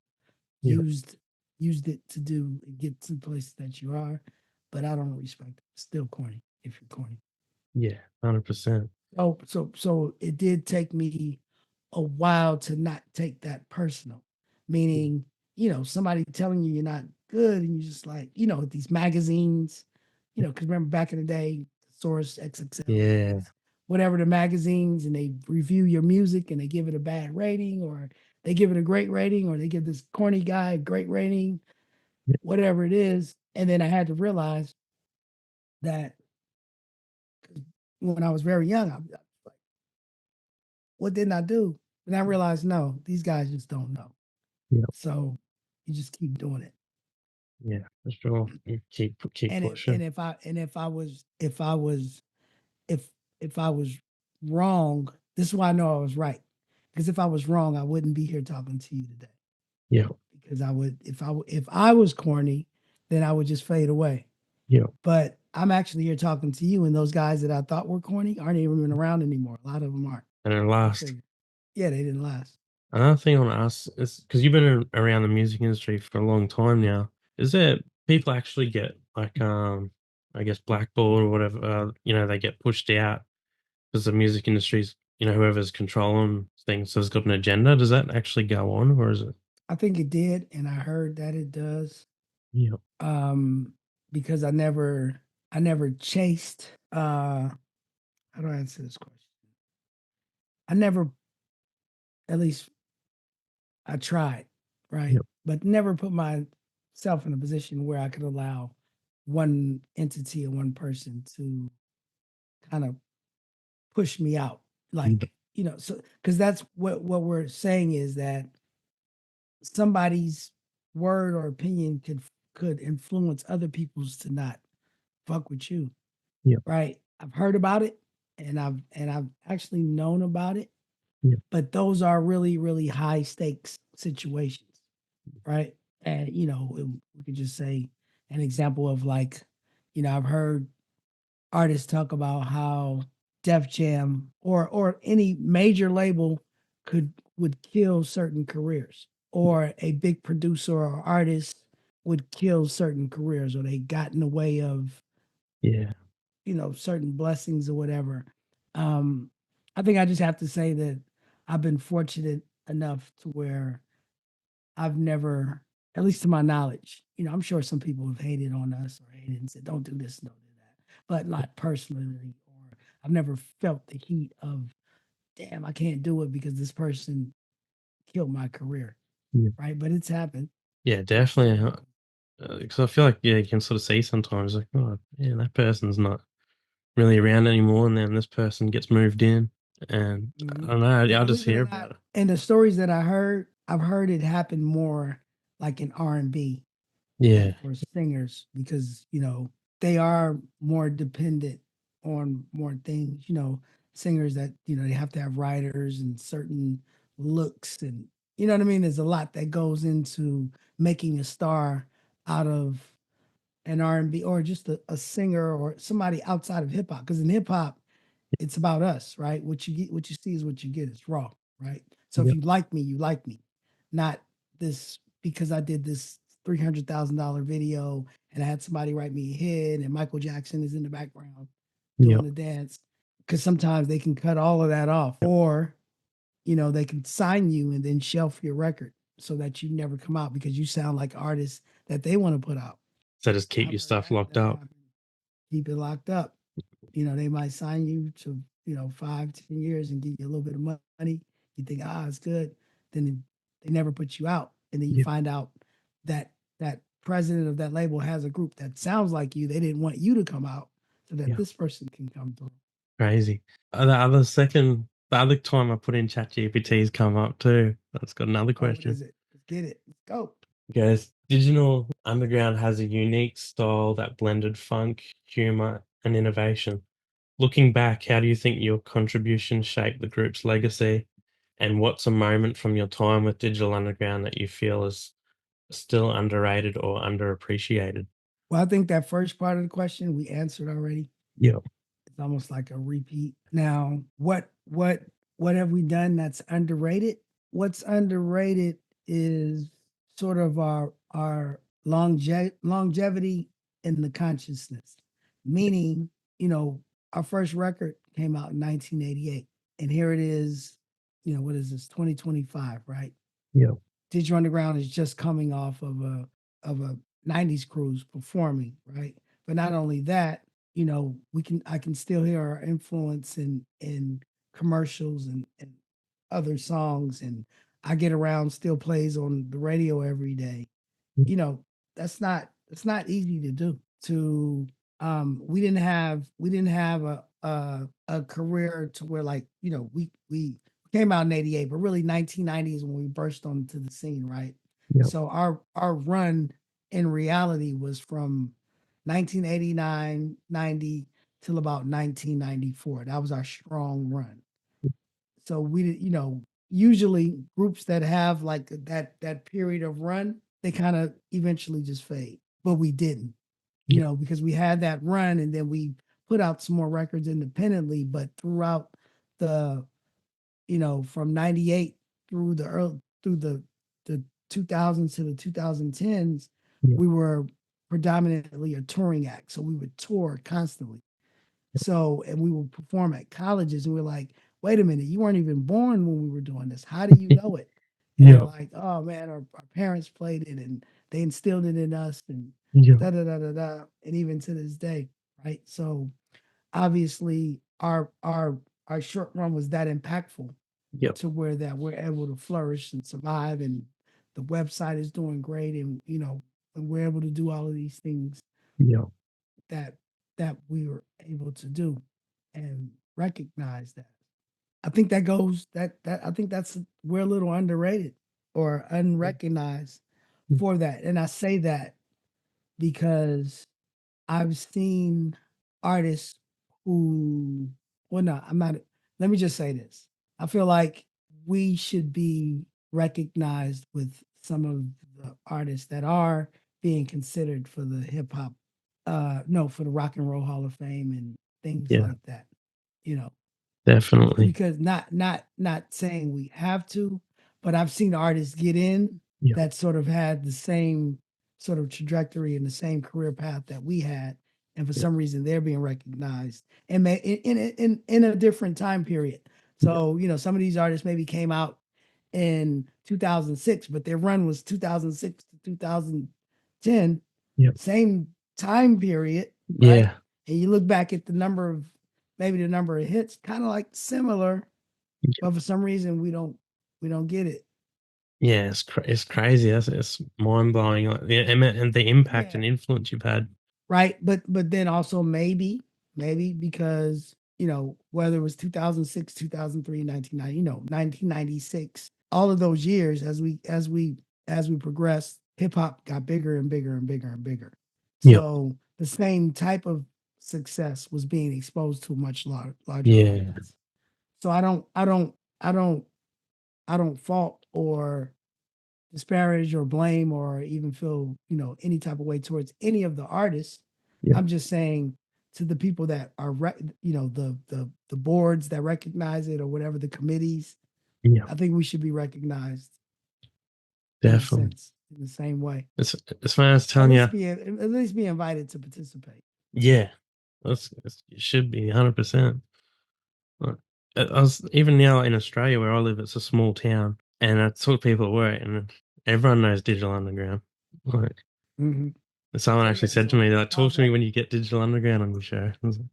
Yeah. used used it to do get to the place that you are, but I don't respect it. It's still corny if you're corny. Yeah. 100%. So it did take me a while to not take that personal, meaning, somebody telling you you're not good and you just like, these magazines, because remember back in the day, Source, XXL, Yeah. whatever the magazines, and they review your music and they give it a bad rating or they give it a great rating or they give this corny guy a great rating, Yeah. whatever it is. And then I had to realize that when I was very young, I was like, what didn't I do? And I realized, no, these guys just don't know. Yeah. So you just keep doing it. Yeah. For sure. You keep And pushing. if I was wrong, this is why I know I was right. Because if I was wrong, I wouldn't be here talking to you today. Yeah. Because I would if I was corny, then I would just fade away. Yeah. But I'm actually here talking to you, and those guys that I thought were corny aren't even around anymore. A lot of them aren't. And it Go lasts. figure. Yeah, they didn't last. Another thing I want to ask is because you've been around the music industry for a long time now. Is there people actually get like I guess blackballed or whatever? They get pushed out because the music industry's whoever's controlling things has got an agenda. Does that actually go on, or is it? I think it did, and I heard that it does. Yeah. Because I never chased how do I answer this question? I never, at least I tried, right? Yeah. But never put myself in a position where I could allow one entity or one person to kind of push me out. Yeah. Like, so because that's what we're saying is that somebody's word or opinion could influence other people's to not fuck with you, Yeah. right? I've heard about it and I've actually known about it, Yeah. but those are really, really high stakes situations, right? And we could just say an example of like, I've heard artists talk about how Def Jam or any major label would kill certain careers, or a big producer or artist would kill certain careers, or they got in the way of Yeah. certain blessings or whatever. Um, I think I just have to say that I've been fortunate enough to where I've never, at least to my knowledge, I'm sure some people have hated on us or hated and said, don't do this, don't do that, but not personally, or I've never felt the heat of, damn, I can't do it because this person killed my career, Yeah. right? But it's happened. Yeah. Definitely. Because I feel like you can sort of see sometimes like, oh yeah, that person's not really around anymore, and then this person gets moved in, and I Mhm. don't know. And I'll just believe it hear or about not, it. and the stories that I've heard it happen more like in R&B, Yeah. like for singers, because they are more dependent on more things. Singers that they have to have writers and certain looks, and you know what I mean. There's a lot that goes into making a star out of an R&B or just a singer or somebody outside of hip hop. Because in hip hop, it's about us, right? What you get, what you see is what you get. It's raw, right? So if Yep. you like me, you like me, not this because I did this $300,000 video and I had somebody write me a hit and Michael Jackson is in the background doing Yep. the dance. Because sometimes they can cut all of that off, or they can sign you and then shelf your record so that you never come out because you sound like artists that they want to put out. So just keep I've your heard stuff locked that up. happen. Keep it locked up. They might sign you to, 5, 10 years and give you a little bit of money. You think, it's good. Then they never put you out. And then you Yeah. find out that that president of that label has a group that sounds like you. They didn't want you to come out so that Yeah. this person can come through. Crazy. The other time I put in ChatGPT's come up too. That's got another Oh, what question. is it? Let's get it. Let's go. Guys, Digital Underground has a unique style that blended funk, humor, and innovation. Looking back, how do you think your contribution shaped the group's legacy? And what's a moment from your time with Digital Underground that you feel is still underrated or underappreciated? Well, I think that first part of the question we answered already. Yeah. It's almost like a repeat. Now, what have we done that's underrated? What's underrated is sort of our longevity in the consciousness. Meaning, you know, our first record came out in 1988, and here it is. You know, what is this? 2025, right? Yeah. Digital Underground is just coming off of a 90s cruise performing, right? But not only that, you know, I can still hear our influence in commercials and other songs, and I Get Around still plays on the radio every day. You know, it's not easy to do. To we didn't have a career to where, like, you know, we came out in 88, but really 1990 is when we burst onto the scene, right? Yeah. So our run in reality was from 1989, 90 till about 1994. That was our strong run. So we did, you know, usually groups that have like that period of run, they kind of eventually just fade. But we didn't, you Yeah. know, because we had that run and then we put out some more records independently. But throughout the, you know, from 98 through the 2000s to the 2010s, Yeah. we were predominantly a touring act. So we would tour constantly. So, and we would perform at colleges, and we're like, wait a minute, you weren't even born when we were doing this. How do you know it? And they're Yeah. like, oh man, our parents played it and they instilled it in us, and Yeah. da da da da da. And even to this day, right? So obviously our short run was that impactful Yeah. to where that we're able to flourish and survive, and the website is doing great, and you know, and we're able to do all of these things Yeah. that we were able to do and recognize that. I think that goes that I think that's we're a little underrated or unrecognized for that. And I say that because I've seen artists who, well, no, I'm not. Let me just say this. I feel like we should be recognized with some of the artists that are being considered for the hip hop, no, for the Rock and Roll Hall of Fame and things Yeah. like that. You know, Definitely. because not saying we have to, but I've seen artists get in Yeah. that sort of had the same sort of trajectory and the same career path that we had, and for Yeah. some reason they're being recognized and in a different time period. Yeah. So you know, some of these artists maybe came out in 2006, but their run was 2006 to 2010, Yeah. same time period, right? Yeah. And you look back at the number of maybe the number of hits, kind of like similar, but for some reason we don't get it. Yeah, it's crazy. It's mind blowing. Like and the impact Yeah. and influence you've had. Right. But then also maybe because, you know, whether it was 2006, 2003, 1990, you know, 1996, all of those years as we progressed, hip hop got bigger and bigger and bigger and bigger. Yep. So the same type of success was being exposed to a much larger Yeah. audience. So I don't fault or disparage or blame or even feel, you know, any type of way towards any of the artists. Yeah. I'm just saying to the people that are, you know, the boards that recognize it or whatever the committees, Yeah. I think we should be recognized in a Definitely. sense, in the same way. It's funny I was At telling you. least at least be invited to participate. Yeah. It should be 100%. Like, I was even now in Australia where I live. It's a small town, and I talk to people at work, and everyone knows Digital Underground. Like, Mm-hmm. someone So actually yeah, said to me, like, "Talk how's to me that? when you get Digital Underground on your show." I was like,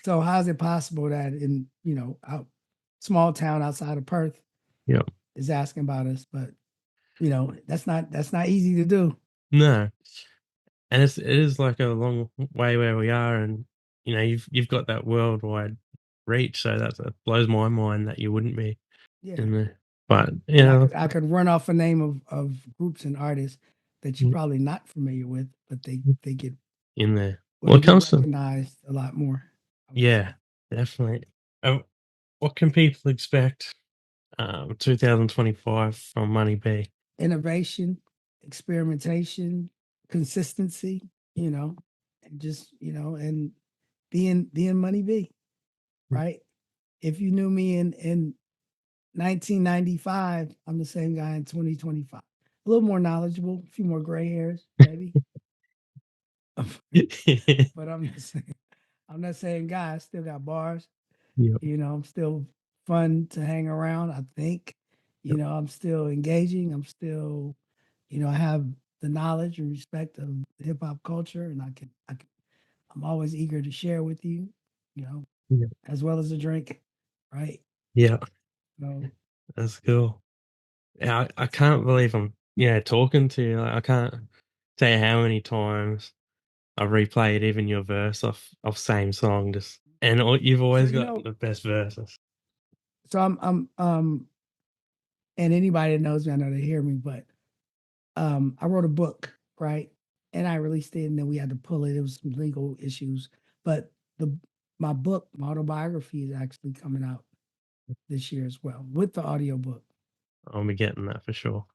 So how's it possible that in, you know, small town outside of Perth yeah. is asking about us, but you know, that's not easy to do. No, and it is like a long way where we are, and you know you've got that worldwide reach, so that blows my mind that you wouldn't be Yeah. in there. But you And know, I could run off a name of groups and artists that you're mm, probably not familiar with, but they get in there. well, Well, they it get comes to recognized a lot more, I would say. yeah, definitely. What can people expect 2025 from Money B? Innovation experimentation, consistency, and just, and being Money B, right? If you knew me in 1995, I'm the same guy in 2025. A little more knowledgeable, a few more gray hairs, maybe. But I'm not saying guy. I still got bars. Yep. I'm still fun to hang around. I think, Yep. I'm still engaging. I'm still, I have the knowledge and respect of hip hop culture, and I'm always eager to share with you, Yep. as well as a drink, right? Yeah. So That's cool. Yeah, I can't believe I'm talking to you. Like, I can't tell you how many times I've replayed even your verse of same song, just and you've so always got the best verses. so and anybody that knows me, I know they hear me, but I wrote a book, right? And I released it, and then we had to pull it. It was some legal issues, but the my book, my autobiography, is actually coming out this year as well with the audiobook, I'll be getting that for sure.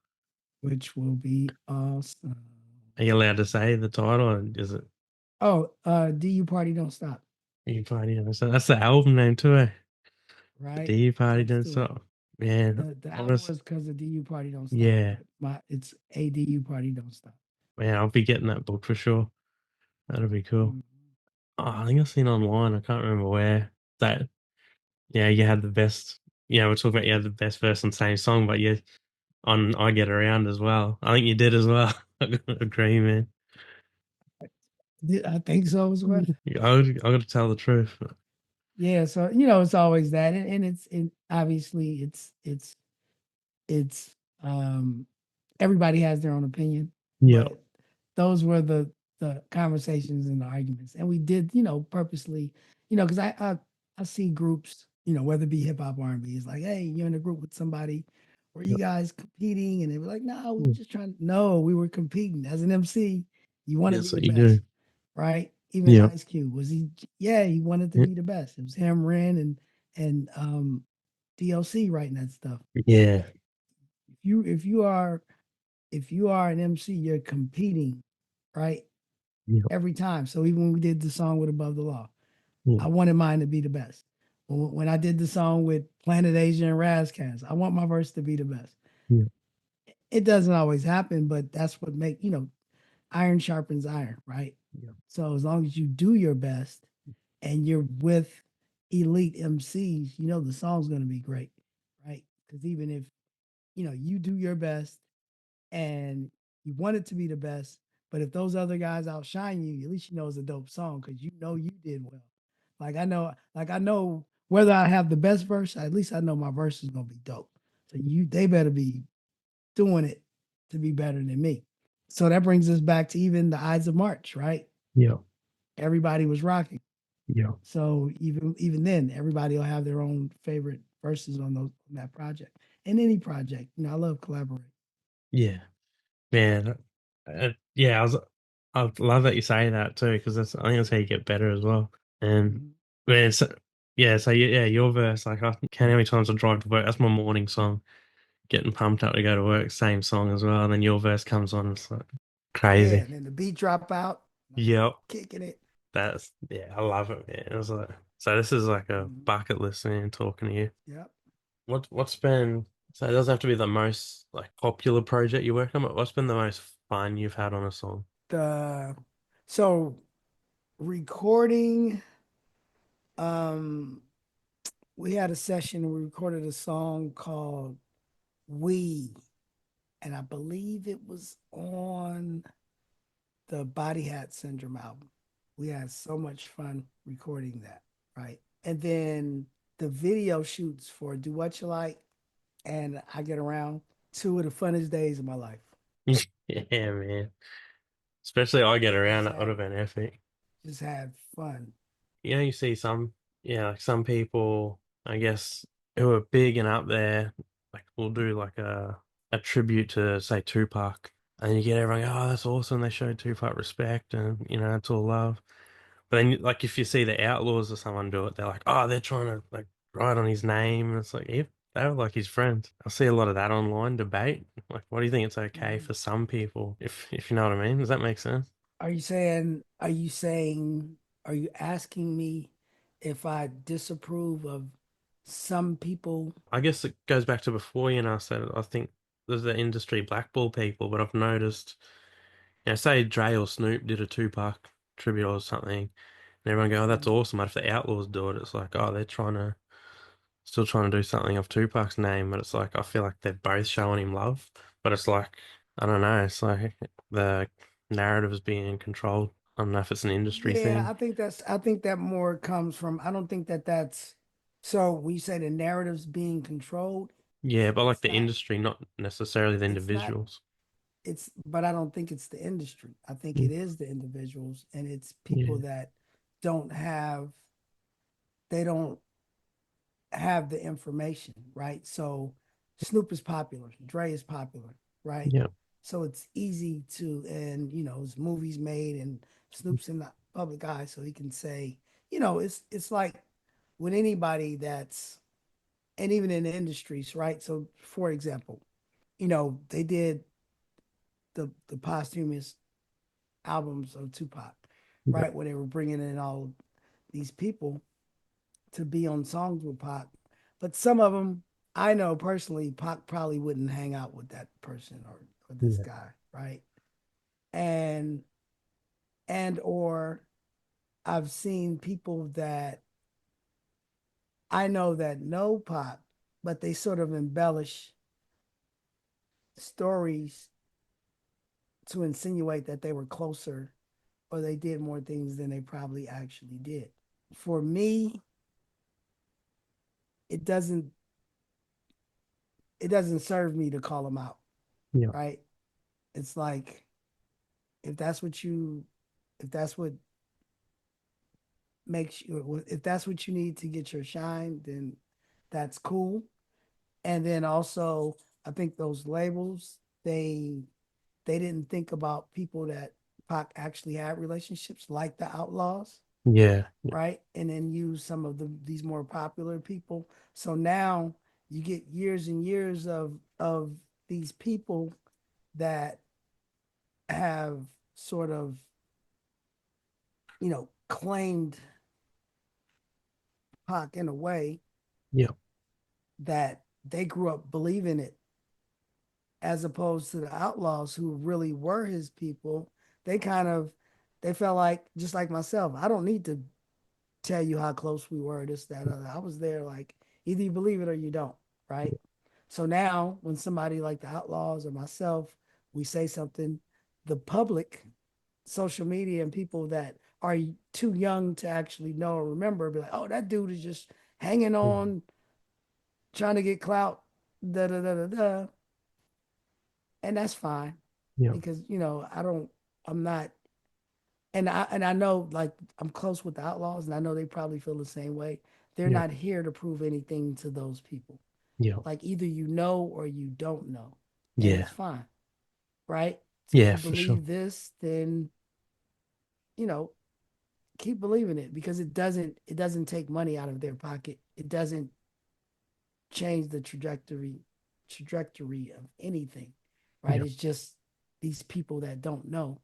which will be awesome. Are you allowed to say the title, or is it Oh, DU Party Don't Stop, You Party Don't Stop? That's the album name too, eh? right? You Party Close Don't to it. Stop. Man, The album honest, was because of DU Party Don't Stop, yeah. but it's a DU Party Don't Stop. Man, I'll be getting that book for sure. That'll be cool. Mhm. Oh, I think I've seen online, I can't remember where, that, yeah, you had the best, we're talking about you had the best verse on the same song, but yeah, on I Get Around as well. I think you did as well. I agree, man. I think so as well. I got to tell the truth. Yeah, so it's always that, and obviously it's everybody has their own opinion, Yeah, but those were the conversations and the arguments, and we did purposely, because I see groups, whether it be hip hop or R&B, it's like, hey, you're in a group with somebody, were you yep. guys competing? And they were like, no, we were just trying. No, we were competing as an MC. You want to be That's the what you do. best, right? Even Yeah, Ice Cube was he? Yeah, he wanted to yeah, be the best. It was him, Ren, and DLC writing that stuff. yeah, If you are an MC, you're competing, right? yeah, Every time. So even when we did the song with Above the Law, yeah, I wanted mine to be the best. When I did the song with Planet Asia and Razcast, I want my verse to be the best. yeah, It doesn't always happen, but that's what iron sharpens iron, right? yeah, So as long as you do your best and you're with elite MCs, the song's going to be great, right? Because even if you do your best and you want it to be the best, but if those other guys outshine you, at least it's a dope song because you did well. Like I know whether I have the best verse, at least I know my verse is gonna be dope. So they better be doing it to be better than me. So that brings us back to even the Ides of March, right? yeah, Everybody was rocking. yeah, So even then, everybody will have their own favorite verses on that project. And any project, I love collaborating. yeah. Man, yeah, I love that you say that too, because I think that's how you get better as well. And Mhm. man, so yeah, your verse, like I can't how many times I drive to work. That's my morning song. Getting pumped up to go to work, same song as well. And then your verse comes on, it's like Yeah, crazy. and then the beat drop out, I'm Yep, kicking it. I love it, man. It was like so. This is like a Mhm. bucket list, man. Talking to you. Yep. What's been so? It doesn't have to be the most like popular project you work on, but what's been the most fun you've had on a song? The so recording, um, we had a session and we recorded a song called We, and I believe it was on the Body Hat Syndrome album. We had so much fun recording that, right? And then the video shoots for Do What You Like and I Get Around, two of the funnest days of my life. Yeah, man. Especially I Get Around, Just that would had have been epic. just had fun. You see like some people, I guess, who are big and up there, like will do like a tribute to say Tupac, and you get everyone, oh, that's awesome. They showed Tupac respect, and it's all love. But then, like, if you see the Outlaws or someone do it, they're like, oh, they're trying to like write on his name, and it's like, if they were like his friends. I see a lot of that online debate. Like, why do you think it's okay Mhm. for some people? If you know what I mean? Does that make sense? Are you asking me if I disapprove of some people? I guess it goes back to before, I said I think there's the industry blackball people, but I've noticed, say Dre or Snoop did a Tupac tribute or something, and everyone go, "Oh, that's Mhm. awesome." But if the Outlaws do it, it's like, oh, they're still trying to do something off Tupac's name, but it's like I feel like they're both showing him love, but it's like I don't know, it's like the narrative is being controlled. I don't know if it's an industry Yeah, thing. I think that more comes from, I don't think that that's, so we say the narrative's being controlled. Yeah, but like It's the not, industry, not necessarily the it's not, individuals. but I don't think it's the industry. I think Mm. it is the individuals, and it's people Yeah, that don't have, they don't have the information, right? So Snoop is popular, Dre is popular, right? yeah, So it's easy to, and his movies made, and Snoop's in the public eye, so he can say, it's like with anybody that's, and even in the industries, right? So for example, they did the posthumous albums of Tupac, yeah, right? Where they were bringing in all these people to be on songs with Pac. But some of them, I know personally, Pac probably wouldn't hang out with that person or this yeah, guy, right? And or I've seen people that I know that know Pac, but they sort of embellish stories to insinuate that they were closer or they did more things than they probably actually did. For me, it doesn't it doesn't serve me to call them out, yeah, right? It's like if that's what you if that's what makes you if that's what you need to get your shine, then that's cool. And then also I think those labels, they didn't think about people that Pac actually had relationships like the Outlaws, yeah, right? And then use some of these more popular people. So now you get years and years of these people that have sort of, claimed Pac in a way yeah, that they grew up believing it, as opposed to the Outlaws who really were his people. They kind of they felt like, just like myself, I don't need to tell you how close we were, this, that, other. I was there, like, either you believe it or you don't, right? So now when somebody like the Outlaws or myself, we say something, the public, social media, and people that are too young to actually know or remember be like, oh, that dude is just hanging yeah, on, trying to get clout, da da da da da. And that's fine yeah, because, I'm not, and I know, like, I'm close with the Outlaws, and I know they probably feel the same way. They're yeah, not here to prove anything to those people. yeah, Like, either you know or you don't know, and yeah, it's fine, right? If yeah, you for sure. believe this, then, you know keep believing it, because it doesn't take money out of their pocket. It doesn't change the trajectory of anything, right? Yeah, It's just these people that don't know,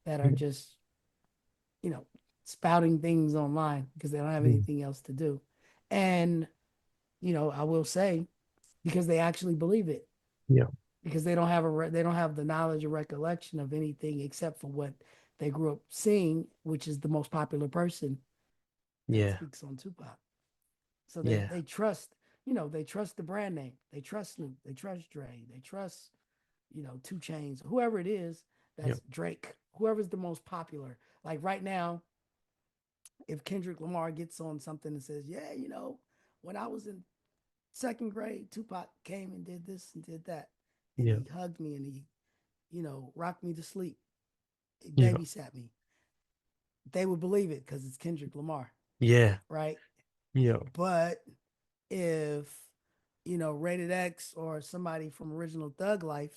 that are yeah, just, you know, spouting things online because they don't have mm, anything else to do. And, I will say, because they actually believe it, yeah, because they don't have the knowledge or recollection of anything except for what they grew up seeing, which is the most popular person that yeah, speaks on Tupac. So they yeah, they trust, they trust the brand name, they trust Snoop, they trust Dre, they trust, 2 Chainz, whoever it is, yeah, that's Drake, whoever's the most popular. Like right now, if Kendrick Lamar gets on something and says, "Yeah, when I was in second grade, Tupac came and did this and did that, and yeah, he hugged me and he, rocked me to sleep, he yeah, babysat me," they would believe it because it's Kendrick Lamar, yeah, right? yeah, But if, Rated X or somebody from Original Thug Life,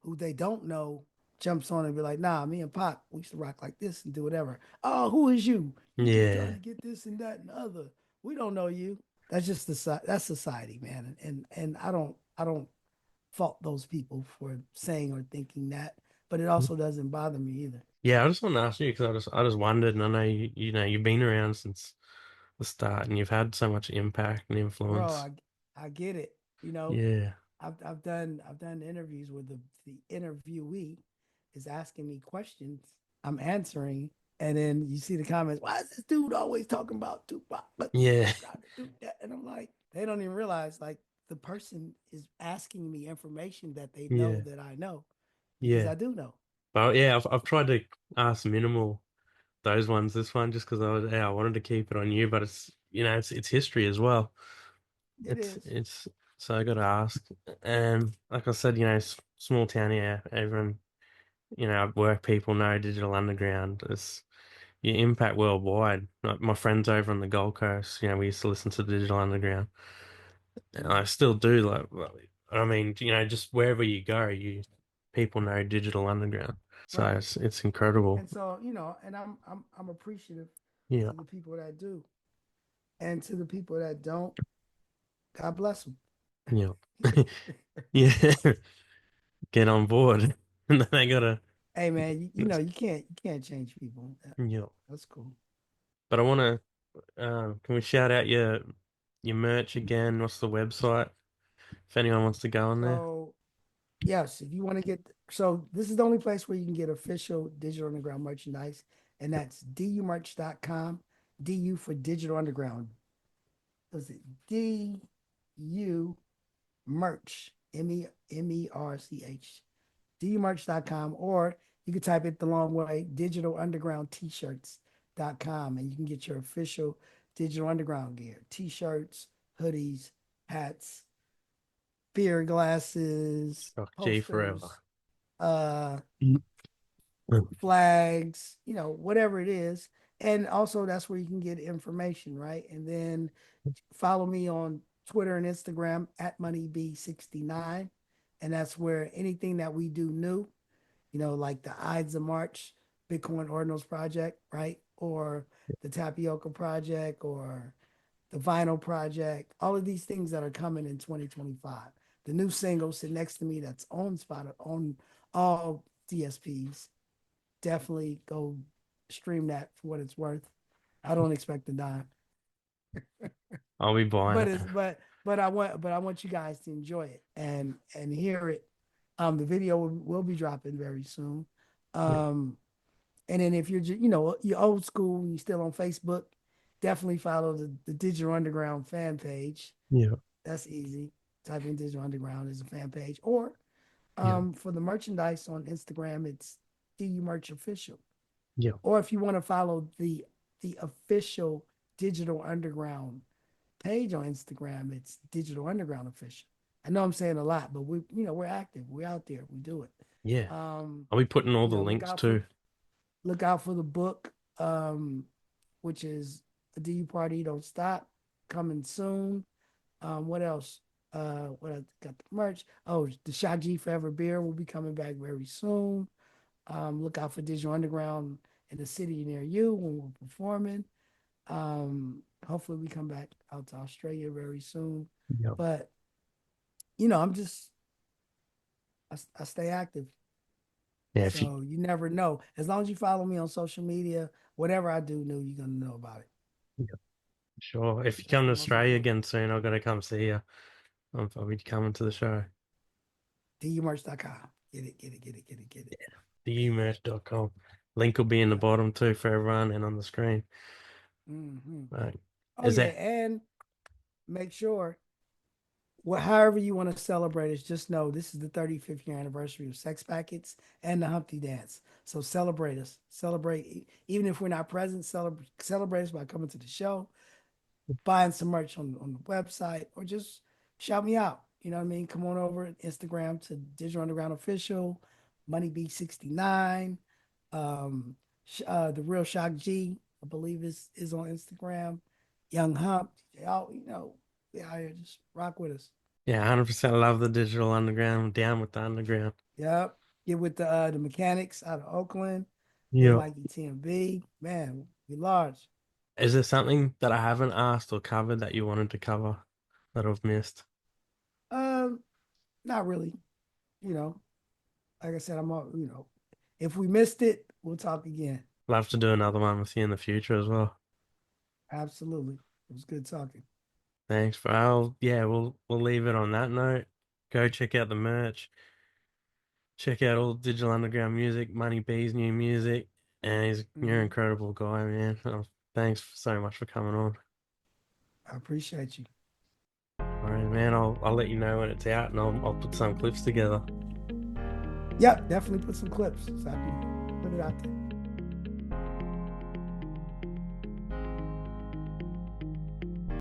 who they don't know, jumps on and be like, "Nah, me and Pac, we used to rock like this and do whatever." "Oh, who is you? You just trying yeah, to get this and that and the other. We don't know you." that's just that's society, man. And I don't fault those people for saying or thinking that, but it also doesn't bother me either. Yeah, I just want to ask you because I just wondered, and I know you've been around since the start, and you've had so much impact and Bro, influence. I get it. You know, Yeah, I've done interviews where the interviewee is asking me questions, I'm answering, and then you see the comments, why is this dude always talking about Tupac? But yeah, Tupac got to do that. And I'm like, they don't even realize like the person is asking me information that they know yeah, that I know because yeah. I do know. But yeah, I've tried to ask minimal those ones. This one just because I wanted to keep it on you, but it's history as well. It It's is. it's so I got to ask. And like I said, small town here, everyone work people know Digital Underground. It's you impact worldwide. Like my friends over on the Gold Coast, we used to listen to Digital Underground, and I Mhm. still do. I mean, just wherever you go, people know Digital Underground. So Right. it's incredible. And so, and I'm appreciative Yeah, to the people that do. And to the people that don't, God bless them. yeah, yeah. Get on board, and then they gotta. Hey man, you can't change people. Yeah, That's cool. but I want to. Can we shout out your merch again? What's the website? If anyone wants to go on there. So yes, if you want to get, so this is the only place where you can get official Digital Underground merchandise, and that's dumerch.com. DU for Digital Underground. Was it DU merch? MERCH. DUmerch.com, or you can type it the long way, Digital Underground T-shirts.com, and you can get your official Digital Underground gear, T-shirts, hoodies, hats, beer glasses, Rock G posters, forever. uh, Mm. flags, whatever it is. And also that's where you can get information, right? And then follow me on Twitter and Instagram at MoneyB69. And that's where anything that we do new, like the Ides of March Bitcoin Ordinals Project, right? Or the Tapioca Project or the Vinyl Project, all of these things that are coming in 2025. The new single sit next to me that's on Spotify, on all DSPs. Definitely go stream that for what it's worth. I don't expect a dime, I'll be buying but it. I want you guys to enjoy it and hear it. The video will be dropping very soon. Yeah, Um, And then if you're old school and you're still on Facebook, definitely follow the Digital Underground fan page. yeah, That's easy. Type in Digital Underground as a fan page. Or yeah, for the merchandise on Instagram, it's DU Merch Official. yeah, Or if you want to follow the official Digital Underground page on Instagram, it's Digital Underground Official. I know I'm saying a lot, but we're active. We're out there. We do it. yeah. Um, I'll be putting all the look links out for too. look out for the book, which is the DU Party Don't Stop, coming soon. What else? What I got the merch. Oh, the Shot G Forever beer will be coming back very soon. Look out for Digital Underground in the city near you when we're performing. Hopefully we come back out to Australia very soon. Yeah, But I'm just I stay active. yeah. If you So you never know. As long as you follow me on social media, whatever I do new, you're gonna know about it. yeah, sure, if you That's come to the most Australia important. again soon, I've got to come see you. I'll be coming to the show. DUmerch.com. Get it, get it, get it, get it, get it. TheUmerch.com. Link will be in the Yeah. bottom too for everyone and on the screen. Hmm. Right. Oh Is yeah, that and make sure, however you want to celebrate it, just know this is the 35th year anniversary of Sex Packets and the Humpty Dance. So celebrate us. Celebrate, even if we're not present, celebrate us by coming to the show, buying some merch on the website, or just shout me out. You know what I mean? Come on over Instagram to Digital Underground Official, MoneyB69, the Real Shock G, I believe is on Instagram. Young Hump, y'all, yeah, here, just rock with us. Yeah, 100% love the Digital Underground. Down with the underground. Yep. Get with the mechanics out of Oakland. They Yeah. Mikey TMB. Man, we large. Is there something that I haven't asked or covered that you wanted to cover that I've missed? Um, Not really. You know, like I said, I'm all, if we missed it, we'll talk again. Love to do another one with you in the future as well. Absolutely. It was good talking. Thanks, bro. Yeah, we'll leave it on that note. Go check out the merch. Check out all Digital Underground music, Money B's new music, and you're an Mhm. incredible guy, man. Thanks so much for coming on. I appreciate you. All right, man. I'll let you know when it's out, and I'll put some clips together. Yep, definitely put some clips so I can put it out there.